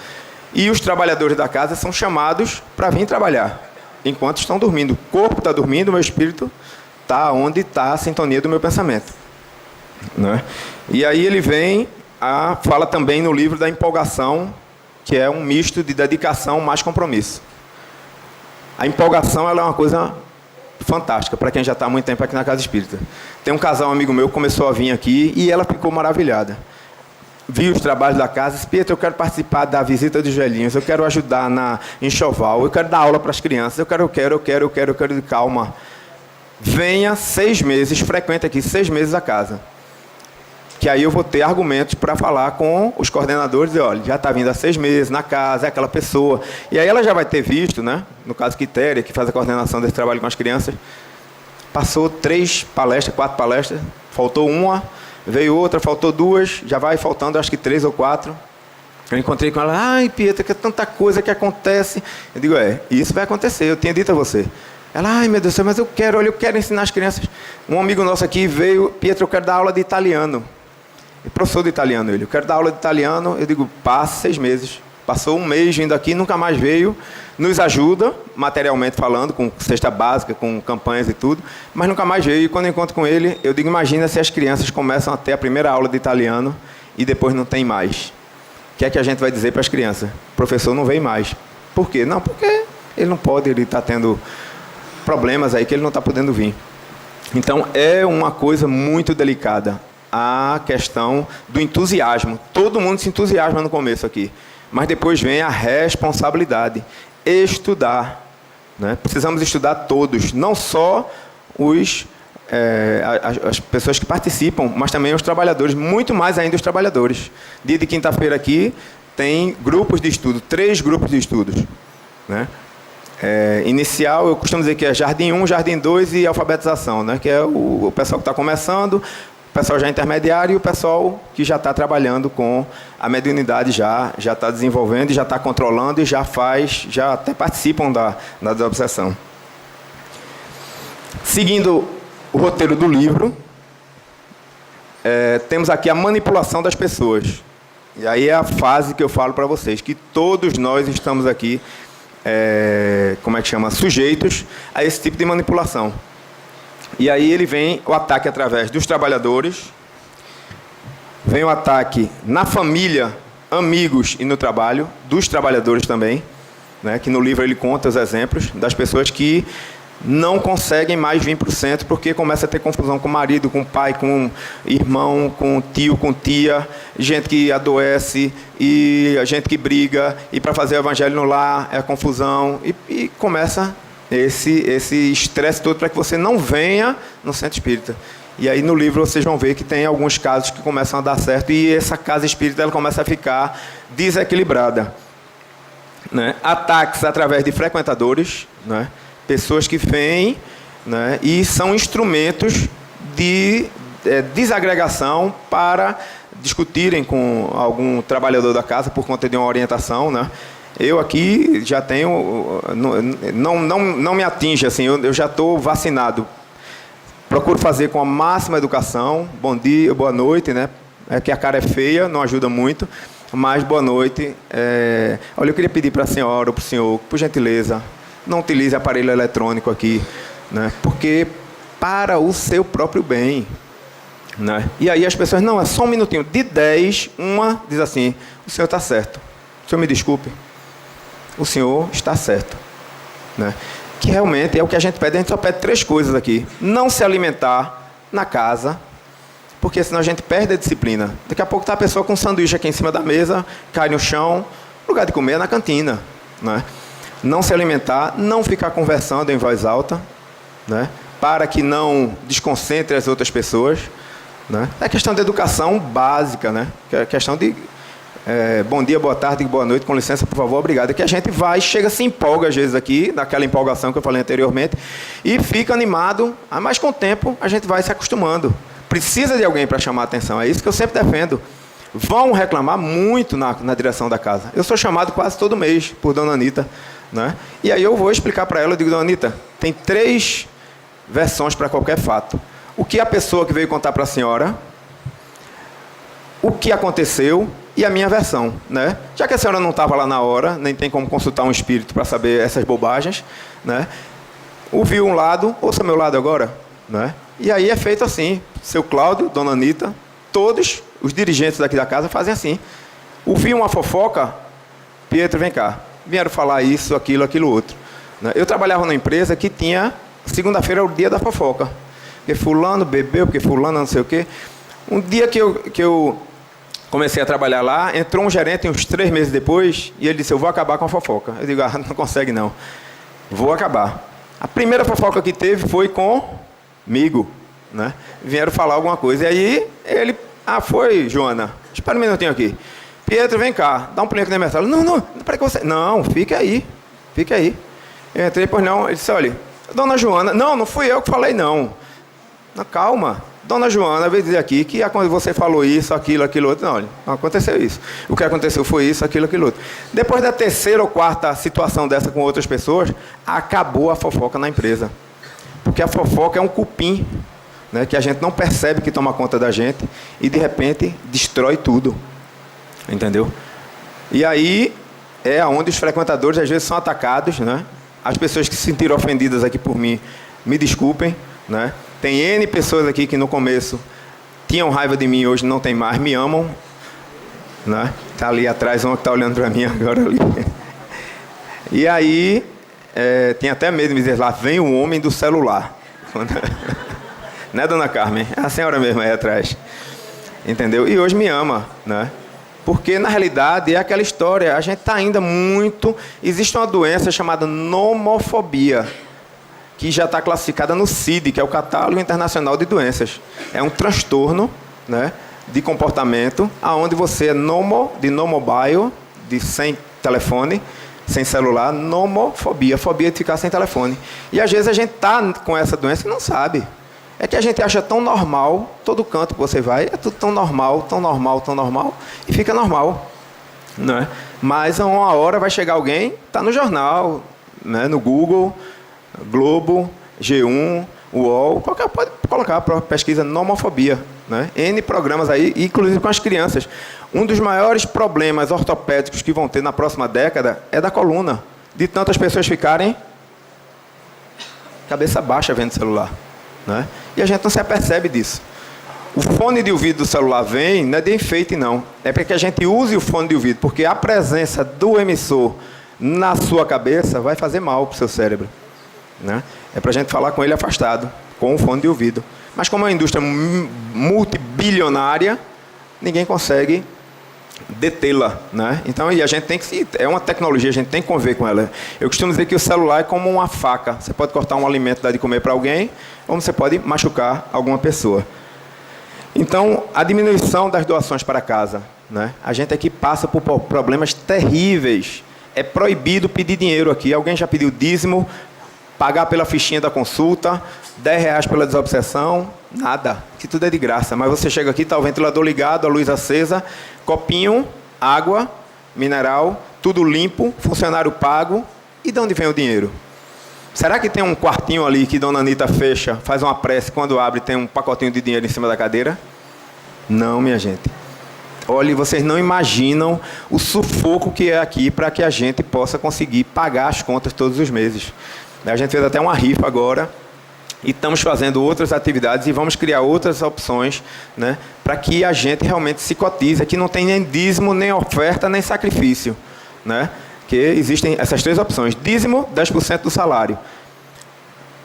e os trabalhadores da casa são chamados para vir trabalhar, enquanto estão dormindo. O corpo está dormindo, o meu espírito está onde está a sintonia do meu pensamento, né? E aí ele fala também no livro da empolgação, que é um misto de dedicação mais compromisso. A empolgação, ela é uma coisa fantástica para quem já está há muito tempo aqui na casa espírita. Tem um casal, um amigo meu, que começou a vir aqui e ela ficou maravilhada. Viu os trabalhos da casa, disse: Pietro, eu quero participar da visita dos velhinhos, eu quero ajudar na enxoval, eu quero dar aula para as crianças, eu quero, calma. Venha 6 meses, frequente aqui 6 meses a casa. Que aí eu vou ter argumentos para falar com os coordenadores e, olha, já está vindo há 6 meses na casa, é aquela pessoa. E aí ela já vai ter visto, né? No caso Quitéria, que faz a coordenação desse trabalho com as crianças, passou 3 palestras, 4 palestras, faltou uma, veio outra, faltou 2, já vai faltando acho que 3 ou 4. Eu encontrei com ela: ai, Pietro, que é tanta coisa que acontece. Eu digo: isso vai acontecer, eu tinha dito a você. Ela: ai, meu Deus do céu, mas eu quero ensinar as crianças. Um amigo nosso aqui veio: Pietro, eu quero dar aula de italiano. Professor de italiano, eu quero dar aula de italiano. Eu digo: passe 6 meses. Passou 1 mês vindo aqui, nunca mais veio. Nos ajuda, materialmente falando, com cesta básica, com campanhas e tudo, mas nunca mais veio. E quando eu encontro com ele, eu digo: imagina se as crianças começam a ter a primeira aula de italiano e depois não tem mais. O que é que a gente vai dizer para as crianças? O professor não vem mais. Por quê? Não, porque ele não pode, ele está tendo problemas aí que ele não está podendo vir. Então, é uma coisa muito delicada a questão do entusiasmo. Todo mundo se entusiasma no começo aqui, mas depois vem a responsabilidade. Estudar, né? Precisamos estudar todos, não só as pessoas que participam, mas também os trabalhadores, muito mais ainda os trabalhadores. Dia de quinta-feira aqui tem grupos de estudo, 3 grupos de estudos, né? Inicial, eu costumo dizer que é Jardim 1, Jardim 2 e alfabetização, né? Que é o pessoal que está começando, o pessoal já intermediário e o pessoal que já está trabalhando com a mediunidade, já está desenvolvendo, já está controlando e já até participam da obsessão. Seguindo o roteiro do livro, temos aqui a manipulação das pessoas. E aí é a fase que eu falo para vocês, que todos nós estamos aqui, sujeitos a esse tipo de manipulação. E aí ele vem o ataque através dos trabalhadores, vem o ataque na família, amigos e no trabalho, dos trabalhadores também, né, que no livro ele conta os exemplos das pessoas que não conseguem mais vir para o centro porque começa a ter confusão com o marido, com o pai, com o irmão, com o tio, com tia, gente que adoece e a gente que briga, e para fazer o evangelho no lar é confusão, e começa esse estresse todo para que você não venha no centro espírita. E aí no livro vocês vão ver que tem alguns casos que começam a dar certo e essa casa espírita ela começa a ficar desequilibrada, né? Ataques através de frequentadores, né? Pessoas que vêm, né, e são instrumentos de desagregação para discutirem com algum trabalhador da casa por conta de uma orientação, né? Eu aqui já tenho... Não me atinge, assim, eu já estou vacinado. Procuro fazer com a máxima educação. Bom dia, boa noite, né? É que a cara é feia, não ajuda muito, mas boa noite. Olha, eu queria pedir para a senhora ou para o senhor, por gentileza, não utilize aparelho eletrônico aqui, né? Porque para o seu próprio bem, né? E aí as pessoas, não, é só um minutinho. De 10, uma diz assim, o senhor está certo. O senhor me desculpe. O senhor está certo, né? Que realmente é o que a gente pede. A gente só pede 3 coisas aqui. Não se alimentar na casa, porque senão a gente perde a disciplina. Daqui a pouco está a pessoa com um sanduíche aqui em cima da mesa, cai no chão, o lugar de comer é na cantina, né? Não se alimentar, não ficar conversando em voz alta, né? Para que não desconcentre as outras pessoas, né? É questão de educação básica, né? Que é questão de bom dia, boa tarde, boa noite, com licença, por favor, obrigado. É que a gente chega, se empolga às vezes aqui, naquela empolgação que eu falei anteriormente, e fica animado, mas com o tempo a gente vai se acostumando. Precisa de alguém para chamar a atenção, é isso que eu sempre defendo. Vão reclamar muito na direção da casa. Eu sou chamado quase todo mês por Dona Anita, né? E aí eu vou explicar para ela, eu digo, Dona Anita, tem 3 versões para qualquer fato. O que a pessoa que veio contar para a senhora, o que aconteceu e a minha versão, né? Já que a senhora não estava lá na hora, nem tem como consultar um espírito para saber essas bobagens, né? Ouviu um lado, ouça meu lado agora, né? E aí é feito assim, seu Cláudio, Dona Anita, todos os dirigentes daqui da casa fazem assim. Ouviu uma fofoca, Pietro, vem cá, vieram falar isso, aquilo outro, né? Eu trabalhava numa empresa que tinha, segunda-feira era o dia da fofoca, porque fulano bebeu, porque fulano não sei o quê. Um dia que eu comecei a trabalhar lá, entrou um gerente uns 3 meses depois, e ele disse, eu vou acabar com a fofoca. Eu digo, não consegue não, vou acabar. A primeira fofoca que teve foi comigo, né? Vieram falar alguma coisa, e aí ele, foi, Joana, espera um minutinho aqui. Pietro, vem cá, dá um pulinho aqui na minha sala. Não, peraí que você... Não, fica aí. Eu entrei, pois não, ele disse, olha, Dona Joana, não fui eu que falei não. Calma. Dona Joana veio dizer aqui que quando você falou isso, aquilo outro. Não, olha, não aconteceu isso. O que aconteceu foi isso, aquilo outro. Depois da 3ª ou 4ª situação dessa com outras pessoas, acabou a fofoca na empresa. Porque a fofoca é um cupim, né, que a gente não percebe que toma conta da gente e, de repente, destrói tudo. Entendeu? E aí é onde os frequentadores, às vezes, são atacados, né? As pessoas que se sentiram ofendidas aqui por mim, me desculpem, né? Tem N pessoas aqui que no começo tinham raiva de mim, hoje não tem mais, me amam, né? Tá ali atrás, uma que está olhando para mim agora ali. E aí, tem até medo de me dizer lá, vem o homem do celular. Né, Dona Carmen? É a senhora mesmo aí atrás. Entendeu? E hoje me ama, né? Porque, na realidade, é aquela história, a gente está ainda muito... Existe uma doença chamada nomofobia, que já está classificada no CID, que é o Catálogo Internacional de Doenças. É um transtorno, né, de comportamento, onde você é de nomobile, de sem telefone, sem celular, nomofobia, fobia de ficar sem telefone. E, às vezes, a gente está com essa doença e não sabe. É que a gente acha tão normal, todo canto que você vai, é tudo tão normal, tão normal, tão normal, e fica normal. Não é? Mas, a uma hora, vai chegar alguém, está no jornal, né, no Google, Globo, G1, UOL, qualquer pode colocar para pesquisa nomofobia, né? N programas aí, inclusive com as crianças. Um dos maiores problemas ortopédicos que vão ter na próxima década é da coluna, de tantas pessoas ficarem cabeça baixa vendo celular, né? E a gente não se apercebe disso. O fone de ouvido do celular vem, não é de enfeite não, é para que a gente use o fone de ouvido, porque a presença do emissor na sua cabeça vai fazer mal para o seu cérebro, né? É para a gente falar com ele afastado, com o fone de ouvido. Mas como é uma indústria multibilionária, ninguém consegue detê-la, né? Então, e a gente tem que é uma tecnologia, a gente tem que conviver com ela. Eu costumo dizer que o celular é como uma faca. Você pode cortar um alimento, dar de comer para alguém, ou você pode machucar alguma pessoa. Então, a diminuição das doações para casa, né? A gente aqui passa por problemas terríveis. É proibido pedir dinheiro aqui. Alguém já pediu dízimo, pagar pela fichinha da consulta, R$10 pela desobsessão, nada, que tudo é de graça. Mas você chega aqui, está o ventilador ligado, a luz acesa, copinho, água, mineral, tudo limpo, funcionário pago. E de onde vem o dinheiro? Será que tem um quartinho ali que Dona Anita fecha, faz uma prece, quando abre tem um pacotinho de dinheiro em cima da cadeira? Não, minha gente. Olha, vocês não imaginam o sufoco que é aqui para que a gente possa conseguir pagar as contas todos os meses. A gente fez até uma rifa agora e estamos fazendo outras atividades e vamos criar outras opções, né, para que a gente realmente se cotize. Aqui não tem nem dízimo, nem oferta, nem sacrifício, né? Que existem essas três opções. Dízimo, 10% do salário.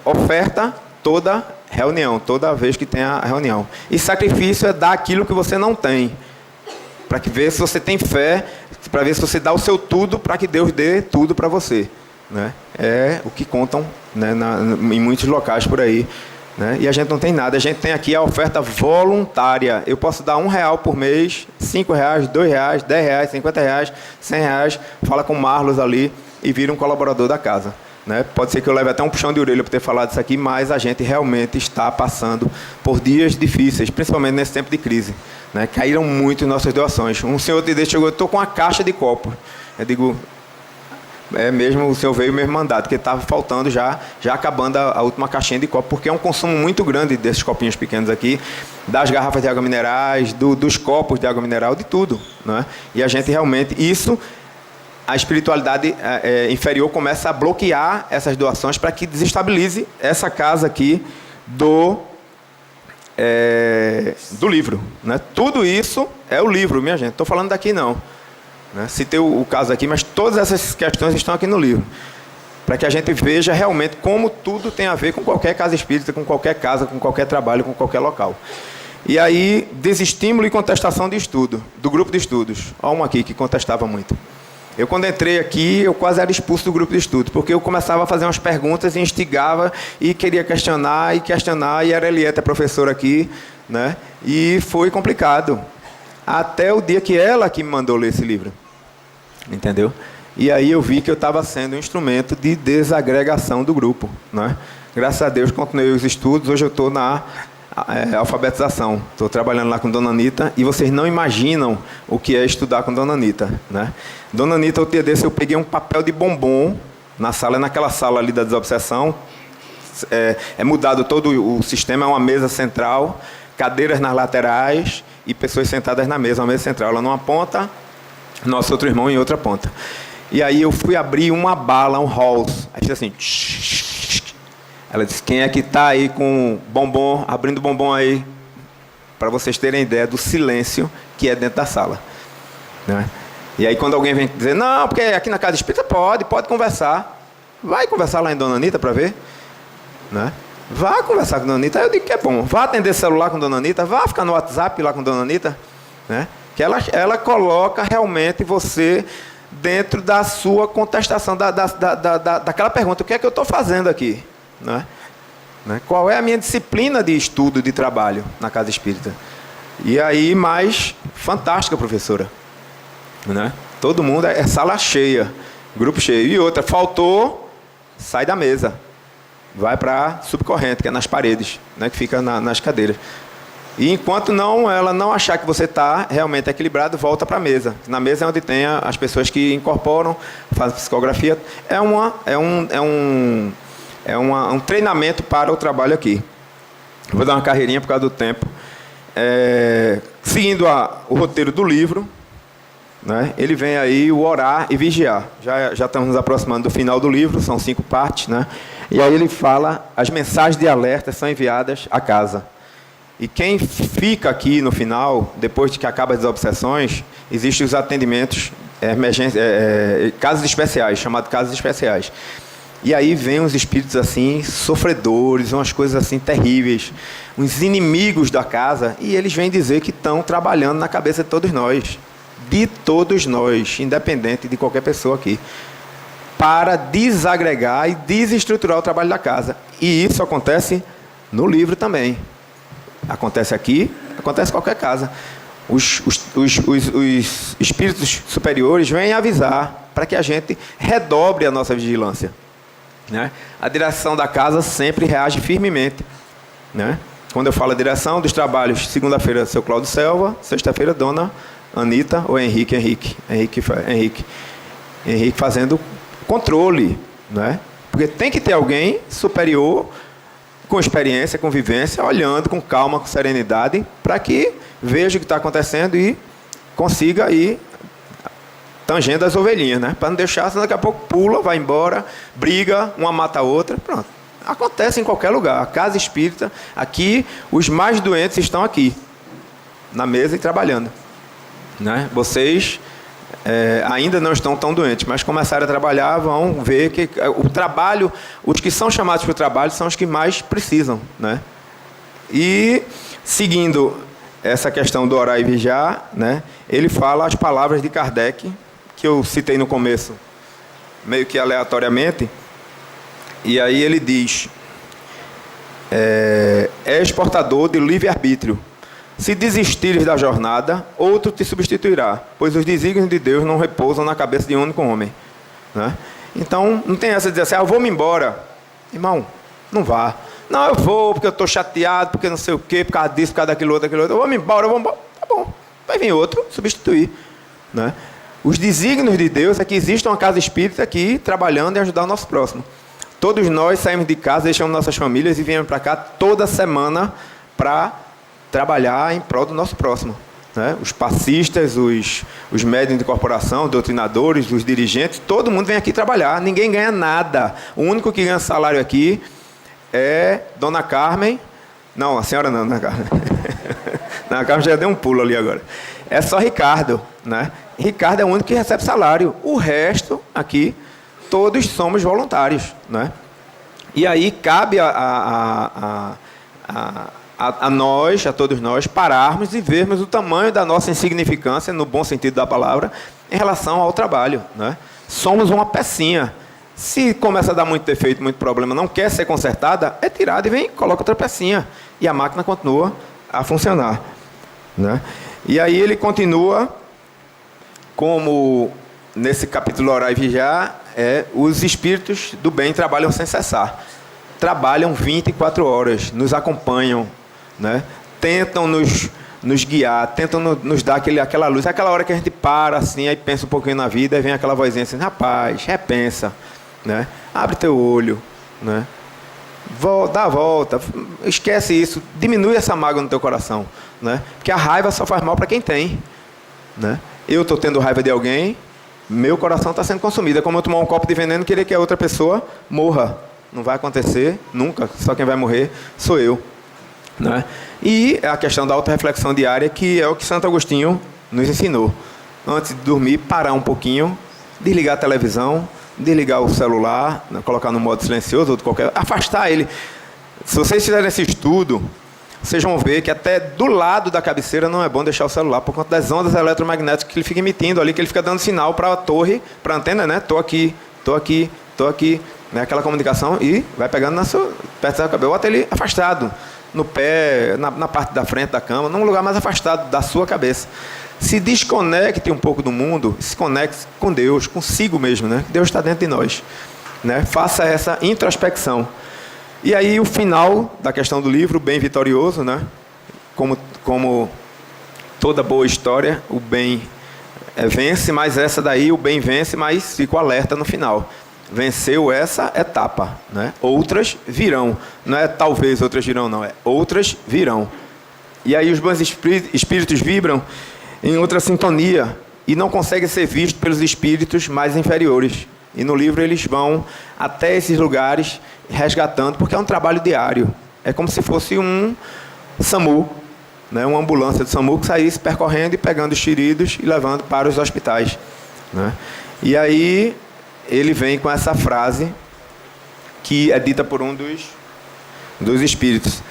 Oferta, toda reunião, toda vez que tem a reunião. E sacrifício é dar aquilo que você não tem, para que ver se você tem fé, para ver se você dá o seu tudo, para que Deus dê tudo para você. Né? É o que contam, né, em muitos locais por aí, né? E a gente não tem nada. A gente tem aqui a oferta voluntária. Eu posso dar R$1 por mês, R$5, R$2, R$10, R$50, R$100. Fala com o Marlos ali e vira um colaborador da casa, né? Pode ser que eu leve até um puxão de orelha por ter falado isso aqui, mas a gente realmente está passando por dias difíceis, principalmente nesse tempo de crise, né? Caíram muito nossas doações. Um senhor de Deus chegou, eu estou com uma caixa de copos. Eu digo... É mesmo, o senhor veio mesmo mandado, porque estava faltando já acabando a última caixinha de copo, porque é um consumo muito grande desses copinhos pequenos aqui, das garrafas de água minerais, dos copos de água mineral, de tudo, né? E a gente realmente, a espiritualidade inferior começa a bloquear essas doações para que desestabilize essa casa aqui do livro, né? Tudo isso é o livro, minha gente, estou falando daqui não. Citei o caso aqui, mas todas essas questões estão aqui no livro, para que a gente veja realmente como tudo tem a ver com qualquer casa espírita, com qualquer casa, com qualquer trabalho, com qualquer local. E aí, desestímulo e contestação de estudo, do grupo de estudos. Olha uma aqui que contestava muito. Eu, quando entrei aqui, eu quase era expulso do grupo de estudo, porque eu começava a fazer umas perguntas e instigava e queria questionar, e a Eliette é professora aqui, né? E foi complicado. Até o dia que ela que me mandou ler esse livro. Entendeu? E aí eu vi que eu estava sendo um instrumento de desagregação do grupo, né? Graças a Deus, continuei os estudos. Hoje eu estou na alfabetização. Estou trabalhando lá com Dona Anita e vocês não imaginam o que é estudar com Dona Anita, né? Dona Anita, o dia desse eu peguei um papel de bombom na sala, naquela sala ali da desobsessão. É mudado todo o sistema, é uma mesa central, cadeiras nas laterais e pessoas sentadas na mesa, uma mesa central. Ela numa ponta, nosso outro irmão em outra ponta. E aí eu fui abrir uma bala, um Halls. Aí disse assim... Ela disse, quem é que está aí com bombom, abrindo bombom aí? Para vocês terem ideia do silêncio que é dentro da sala, né? E aí quando alguém vem dizer, não, porque aqui na casa espírita pode conversar. Vai conversar lá em Dona Anita para ver, né? Vá conversar com Dona Anita. Aí eu digo que é bom. Vá atender celular com Dona Anita, vá ficar no WhatsApp lá com Dona Anita, né? que ela coloca realmente você dentro da sua contestação, daquela pergunta, o que é que eu estou fazendo aqui? Né? Qual é a minha disciplina de estudo, de trabalho na casa espírita? E aí, mais fantástica, professora. Né? Todo mundo é sala cheia, grupo cheio. E outra, faltou, sai da mesa. Vai para subcorrente, que é nas paredes, né? Que fica nas cadeiras. E enquanto ela não achar que você está realmente equilibrado, volta para a mesa. Na mesa é onde tem as pessoas que incorporam, fazem psicografia. É um treinamento para o trabalho aqui. Vou dar uma carreirinha por causa do tempo. Seguindo o roteiro do livro, né, ele vem aí o orar e vigiar. Já estamos nos aproximando do final do livro, são 5 partes. Né, e aí ele fala, as mensagens de alerta são enviadas à casa. E quem fica aqui no final, depois de que acaba as obsessões, existem os atendimentos, casos especiais, chamados casos especiais. E aí vem uns espíritos assim, sofredores, umas coisas assim terríveis, uns inimigos da casa, e eles vêm dizer que estão trabalhando na cabeça de todos nós, independente de qualquer pessoa aqui, para desagregar e desestruturar o trabalho da casa. E isso acontece no livro também. Acontece aqui, acontece em qualquer casa. Os espíritos superiores vêm avisar para que a gente redobre a nossa vigilância. Né? A direção da casa sempre reage firmemente. Né? Quando eu falo a direção dos trabalhos, segunda-feira, seu Cláudio Selva, sexta-feira, dona Anita ou Henrique fazendo controle. Né? Porque tem que ter alguém superior, com experiência, com vivência, olhando com calma, com serenidade, para que veja o que está acontecendo e consiga ir tangendo as ovelhinhas, né? Para não deixar, senão daqui a pouco pula, vai embora, briga, uma mata a outra, pronto. Acontece em qualquer lugar. A casa espírita, aqui, os mais doentes estão aqui, na mesa e trabalhando. Né? Vocês ainda não estão tão doentes, mas começaram a trabalhar, vão ver que o trabalho, os que são chamados para o trabalho são os que mais precisam. Né? E, seguindo essa questão do orar e vigiar, né, ele fala as palavras de Kardec, que eu citei no começo, meio que aleatoriamente, e aí ele diz, és portador de livre-arbítrio. Se desistires da jornada, outro te substituirá, pois os desígnios de Deus não repousam na cabeça de um único homem. Né? Então, não tem essa de dizer assim, eu vou-me embora. Irmão, não vá. Não, eu vou porque eu estou chateado, porque não sei o quê, por causa disso, por causa daquilo outro. Eu vou-me embora, Tá bom, vai vir outro, substituir. Né? Os desígnios de Deus é que existe uma casa espírita aqui, trabalhando e ajudar o nosso próximo. Todos nós saímos de casa, deixamos nossas famílias e viemos para cá toda semana para trabalhar em prol do nosso próximo. Né? Os passistas, os médiuns de corporação, doutrinadores, os dirigentes, todo mundo vem aqui trabalhar, ninguém ganha nada. O único que ganha salário aqui é Dona Carmen. Não, a senhora não, Dona Carmen. Dona Carmen já deu um pulo ali agora. É só Ricardo. Né? Ricardo é o único que recebe salário. O resto aqui, todos somos voluntários. Né? E aí cabe a nós, a todos nós, pararmos e vermos o tamanho da nossa insignificância, no bom sentido da palavra, em relação ao trabalho. Né? Somos uma pecinha. Se começa a dar muito defeito, muito problema, não quer ser consertada, é tirada e vem, coloca outra pecinha. E a máquina continua a funcionar. Né? E aí ele continua, como nesse capítulo Orar e Vigiar, os espíritos do bem trabalham sem cessar. Trabalham 24 horas, nos acompanham, né? Tentam nos guiar, tentam nos dar aquela luz. Aquela hora que a gente para assim, aí pensa um pouquinho na vida, aí vem aquela vozinha assim, rapaz, repensa, né? Abre teu olho, né? Dá a volta, esquece isso, diminui essa mágoa no teu coração, né? Porque a raiva só faz mal para quem tem, né? Eu estou tendo raiva de alguém, meu coração está sendo consumido. É como eu tomar um copo de veneno e querer que a outra pessoa morra. Não vai acontecer, nunca. Só quem vai morrer sou eu. Né? E a questão da autorreflexão diária, que é o que Santo Agostinho nos ensinou. Antes de dormir, parar um pouquinho, desligar a televisão, desligar o celular, colocar no modo silencioso ou qualquer... afastar ele. Se vocês fizerem esse estudo, vocês vão ver que até do lado da cabeceira não é bom deixar o celular, por conta das ondas eletromagnéticas que ele fica emitindo ali, que ele fica dando sinal para a torre, para a antena, né? Tô aqui, né? Aquela comunicação, e vai pegando perto da cabeça. Bota ele afastado, no pé, na parte da frente da cama, num lugar mais afastado da sua cabeça. Se desconecte um pouco do mundo, se conecte com Deus, consigo mesmo, né? Deus está dentro de nós, né? Faça essa introspecção. E aí o final da questão do livro, bem vitorioso, né? Como toda boa história, o bem vence, mas essa daí o bem vence, mas fica o alerta no final. Venceu essa etapa, né? Outras virão. Não é talvez outras virão, não. É outras virão. E aí os bons espíritos vibram em outra sintonia e não conseguem ser vistos pelos espíritos mais inferiores. E no livro eles vão até esses lugares resgatando, porque é um trabalho diário. É como se fosse um SAMU, né? Uma ambulância de SAMU que saísse percorrendo e pegando os feridos e levando para os hospitais, né? E aí ele vem com essa frase que é dita por um dos espíritos.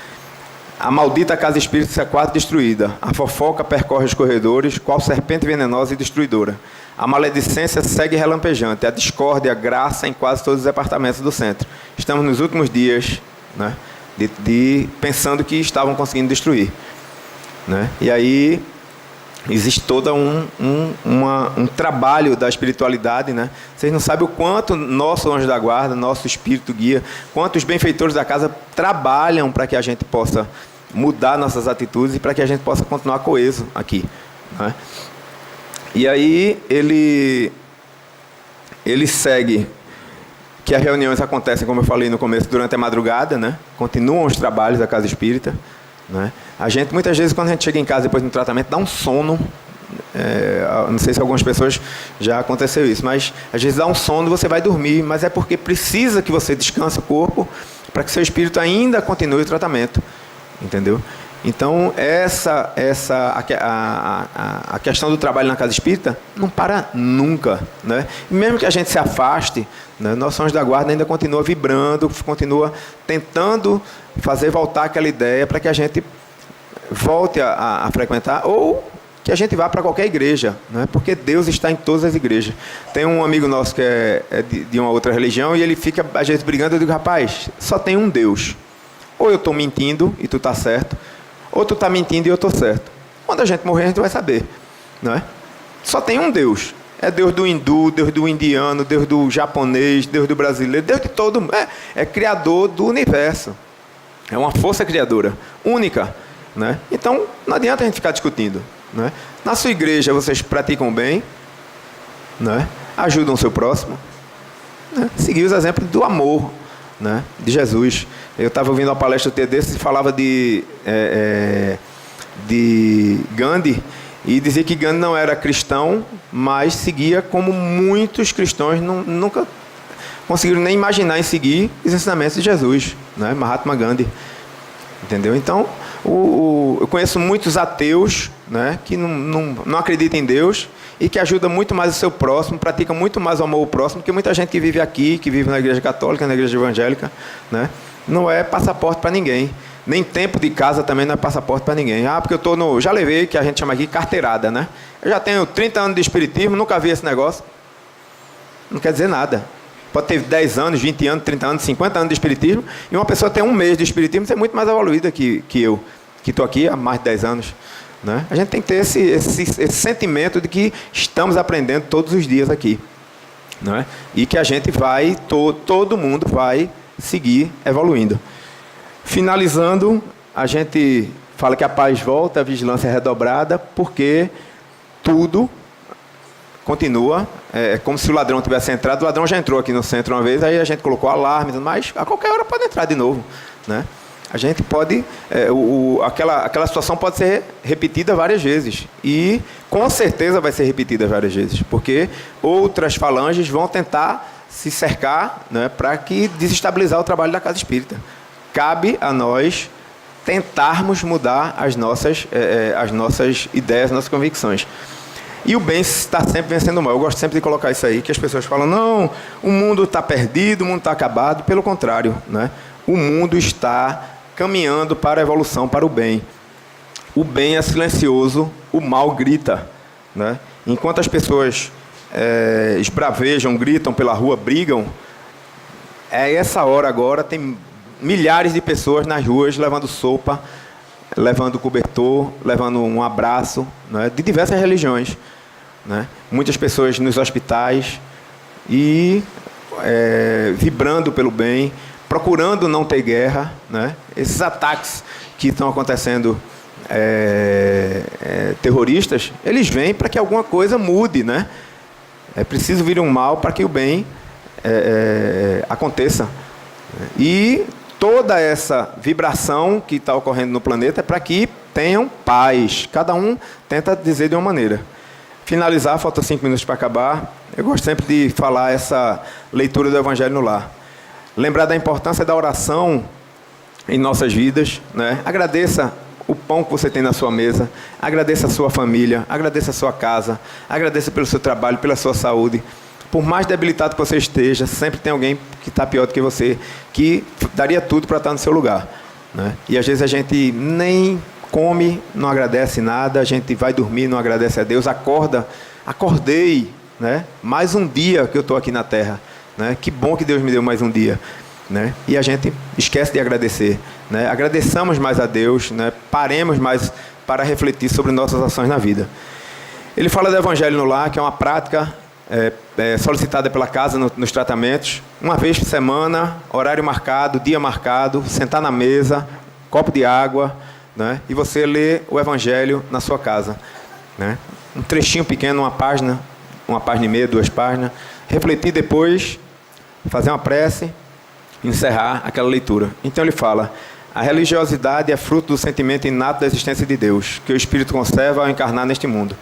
A maldita casa espírita se quase destruída. A fofoca percorre os corredores, qual serpente venenosa e destruidora. A maledicência segue relampejante. A discórdia graça em quase todos os departamentos do centro. Estamos nos últimos dias, né, pensando que estavam conseguindo destruir, né? E aí existe todo um trabalho da espiritualidade, né? Vocês não sabem o quanto nosso anjo da guarda, nosso espírito guia, quanto os benfeitores da casa trabalham para que a gente possa mudar nossas atitudes e para que a gente possa continuar coeso aqui, né? E aí ele segue que as reuniões acontecem, como eu falei no começo, durante a madrugada, né? Continuam os trabalhos da casa espírita, né? A gente, muitas vezes, quando a gente chega em casa depois do tratamento, dá um sono. Não sei se algumas pessoas já aconteceu isso, mas às vezes dá um sono e você vai dormir, mas é porque precisa que você descanse o corpo para que seu espírito ainda continue o tratamento, entendeu? Então a questão do trabalho na casa espírita não para nunca, né? E mesmo que a gente se afaste, né, nosso anjo da guarda ainda continua vibrando, continua tentando fazer voltar aquela ideia para que a gente volte a frequentar, ou que a gente vá para qualquer igreja, né? Porque Deus está em todas as igrejas. Tem um amigo nosso que é de uma outra religião e ele fica às vezes brigando. Eu digo, rapaz, só tem um Deus. Ou eu estou mentindo e tu está certo, ou tu está mentindo e eu estou certo. Quando a gente morrer, a gente vai saber, não é? Só tem um Deus. É Deus do hindu, Deus do indiano, Deus do japonês, Deus do brasileiro, Deus de todo mundo. É criador do universo. É uma força criadora, única, né? Então, não adianta a gente ficar discutindo, né? Na sua igreja, vocês praticam bem, né? Ajudam o seu próximo, né? Seguir os exemplos do amor, né, de Jesus. Eu estava ouvindo uma palestra do desse e falava de Gandhi, e dizia que Gandhi não era cristão, mas seguia como muitos cristãos nunca conseguiram nem imaginar em seguir os ensinamentos de Jesus, né? Mahatma Gandhi, entendeu? Então eu conheço muitos ateus, né, que não acreditam em Deus e que ajudam muito mais o seu próximo, praticam muito mais o amor ao próximo que muita gente que vive aqui, que vive na igreja católica, na igreja evangélica, né? Não é passaporte para ninguém. Nem tempo de casa também não é passaporte para ninguém. Porque eu estou já levei, que a gente chama aqui, carteirada, né? Eu já tenho 30 anos de espiritismo, nunca vi esse negócio. Não quer dizer nada. Pode ter 10 anos, 20 anos, 30 anos, 50 anos de espiritismo, e uma pessoa ter um mês de espiritismo é muito mais evoluída que eu, que estou aqui há mais de 10 anos, né? A gente tem que ter esse sentimento de que estamos aprendendo todos os dias aqui, né? E que a gente vai, todo mundo vai seguir evoluindo. Finalizando, a gente fala que a paz volta, a vigilância é redobrada, porque tudo continua. É como se o ladrão tivesse entrado. O ladrão já entrou aqui no centro uma vez, aí a gente colocou alarme, mas a qualquer hora pode entrar de novo, né? A gente pode... aquela situação pode ser repetida várias vezes. E, com certeza, vai ser repetida várias vezes, porque outras falanges vão tentar se cercar, né, para que desestabilizar o trabalho da casa espírita. Cabe a nós tentarmos mudar as nossas ideias, nossas convicções. E o bem está sempre vencendo o mal. Eu gosto sempre de colocar isso aí, que as pessoas falam, não, o mundo está perdido, o mundo está acabado. Pelo contrário, né? O mundo está caminhando para a evolução, para o bem. O bem é silencioso, o mal grita, né? Enquanto as pessoas esbravejam, gritam pela rua, brigam, essa hora agora tem milhares de pessoas nas ruas levando sopa, levando cobertor, levando um abraço, né? De diversas religiões, né? Muitas pessoas nos hospitais e vibrando pelo bem, procurando não ter guerra, né? Esses ataques que estão acontecendo terroristas, eles vêm para que alguma coisa mude, né? É preciso vir um mal para que o bem aconteça. E toda essa vibração que está ocorrendo no planeta é para que tenham paz. Cada um tenta dizer de uma maneira. Finalizar, falta 5 minutos para acabar. Eu gosto sempre de falar essa leitura do Evangelho no Lar. Lembrar da importância da oração em nossas vidas, né? Agradeça o pão que você tem na sua mesa, agradeça a sua família, agradeça a sua casa, agradeça pelo seu trabalho, pela sua saúde. Por mais debilitado que você esteja, sempre tem alguém que está pior do que você, que daria tudo para estar no seu lugar, né? E às vezes a gente nem come, não agradece nada, a gente vai dormir, não agradece a Deus, acordei, né? Mais um dia que eu estou aqui na Terra, né? Que bom que Deus me deu mais um dia, né? E a gente esquece de agradecer, né? Agradeçamos mais a Deus, né? Paremos mais para refletir sobre nossas ações na vida. Ele fala do Evangelho no Lar, que é uma prática solicitada pela casa nos tratamentos, uma vez por semana, horário marcado, dia marcado, sentar na mesa, copo de água, né? E você lê o Evangelho na sua casa, né? Um trechinho pequeno, uma página e meia, 2 páginas, refletir depois, fazer uma prece, encerrar aquela leitura. Então ele fala: a religiosidade é fruto do sentimento inato da existência de Deus, que o Espírito conserva ao encarnar neste mundo.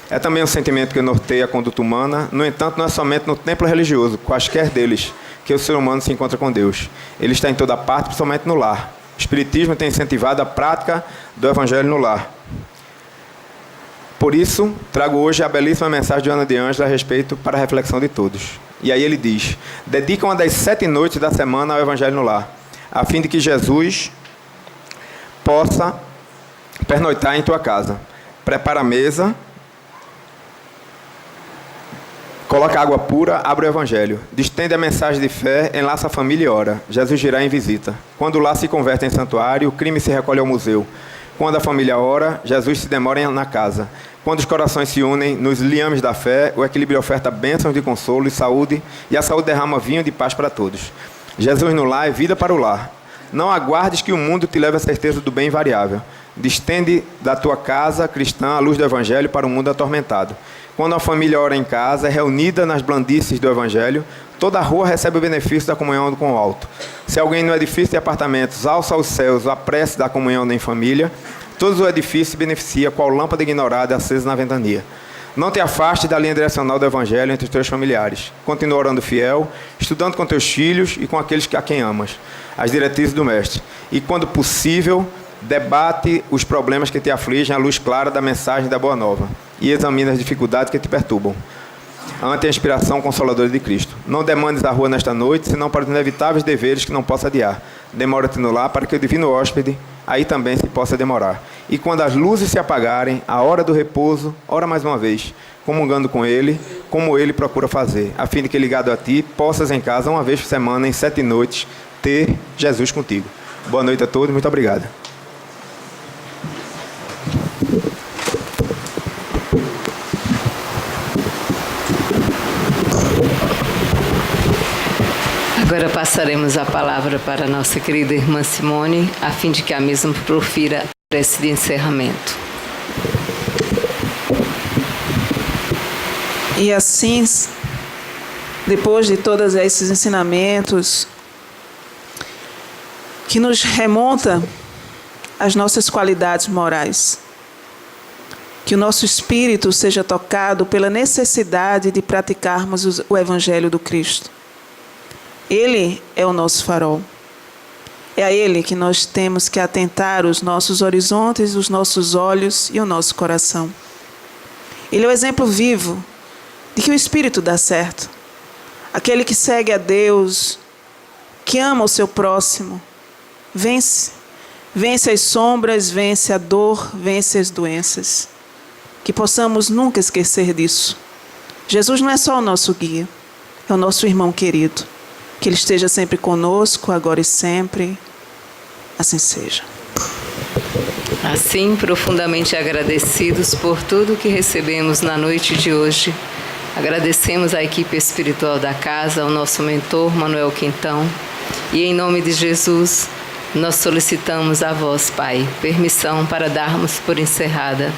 É também um sentimento que norteia a conduta humana, no entanto, não é somente no templo religioso, quaisquer deles, que o ser humano se encontra com Deus. Ele está em toda parte, principalmente no lar. O Espiritismo tem incentivado a prática do Evangelho no lar. Por isso, trago hoje a belíssima mensagem de Joana de Ângela a respeito para a reflexão de todos. E aí ele diz: dedica uma das 7 noites da semana ao Evangelho no lar, a fim de que Jesus possa pernoitar em tua casa. Prepara a mesa, coloca água pura, abre o Evangelho. Distende a mensagem de fé, enlaça a família e ora. Jesus virá em visita. Quando o lar se converte em santuário, o crime se recolhe ao museu. Quando a família ora, Jesus se demora na casa. Quando os corações se unem nos liames da fé, o equilíbrio oferta bênçãos de consolo e saúde, e a saúde derrama vinho de paz para todos. Jesus no lar é vida para o lar. Não aguardes que o mundo te leve à certeza do bem invariável. Distende da tua casa cristã a luz do Evangelho para o mundo atormentado. Quando a família ora em casa, é reunida nas blandices do Evangelho, toda a rua recebe o benefício da comunhão com o alto. Se alguém no edifício de apartamentos alça aos céus a prece da comunhão em família, todo o edifício se beneficia, qual lâmpada ignorada acesa na ventania. Não te afaste da linha direcional do Evangelho entre os teus familiares. Continua orando fiel, estudando com teus filhos e com aqueles a quem amas, as diretrizes do Mestre. E, quando possível, debate os problemas que te afligem à luz clara da mensagem da Boa Nova e examina as dificuldades que te perturbam, ante a inspiração consoladora de Cristo. Não demandes a rua nesta noite, senão para os inevitáveis deveres que não possa adiar. Demora-te no lar para que o divino hóspede aí também se possa demorar. E quando as luzes se apagarem, a hora do repouso, ora mais uma vez, comungando com ele, como ele procura fazer, a fim de que, ligado a ti, possas em casa, uma vez por semana, em 7 noites, ter Jesus contigo. Boa noite a todos, muito obrigado. Agora passaremos a palavra para a nossa querida irmã Simone, a fim de que a mesma profira a prece de encerramento. E assim, depois de todos esses ensinamentos, que nos remonta às nossas qualidades morais, que o nosso espírito seja tocado pela necessidade de praticarmos o Evangelho do Cristo. Ele é o nosso farol. É a Ele que nós temos que atentar os nossos horizontes, os nossos olhos e o nosso coração. Ele é o exemplo vivo de que o Espírito dá certo. Aquele que segue a Deus, que ama o seu próximo, vence. vence as sombras, vence a dor, vence as doenças. Que possamos nunca esquecer disso. Jesus não é só o nosso guia, é o nosso irmão querido. Que Ele esteja sempre conosco, agora e sempre. Assim seja. Assim, profundamente agradecidos por tudo que recebemos na noite de hoje, agradecemos à equipe espiritual da casa, ao nosso mentor, Manuel Quintão, e em nome de Jesus, nós solicitamos a vós, Pai, permissão para darmos por encerrada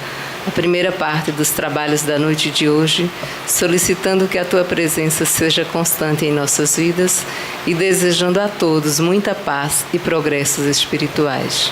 a primeira parte dos trabalhos da noite de hoje, solicitando que a Tua presença seja constante em nossas vidas e desejando a todos muita paz e progressos espirituais.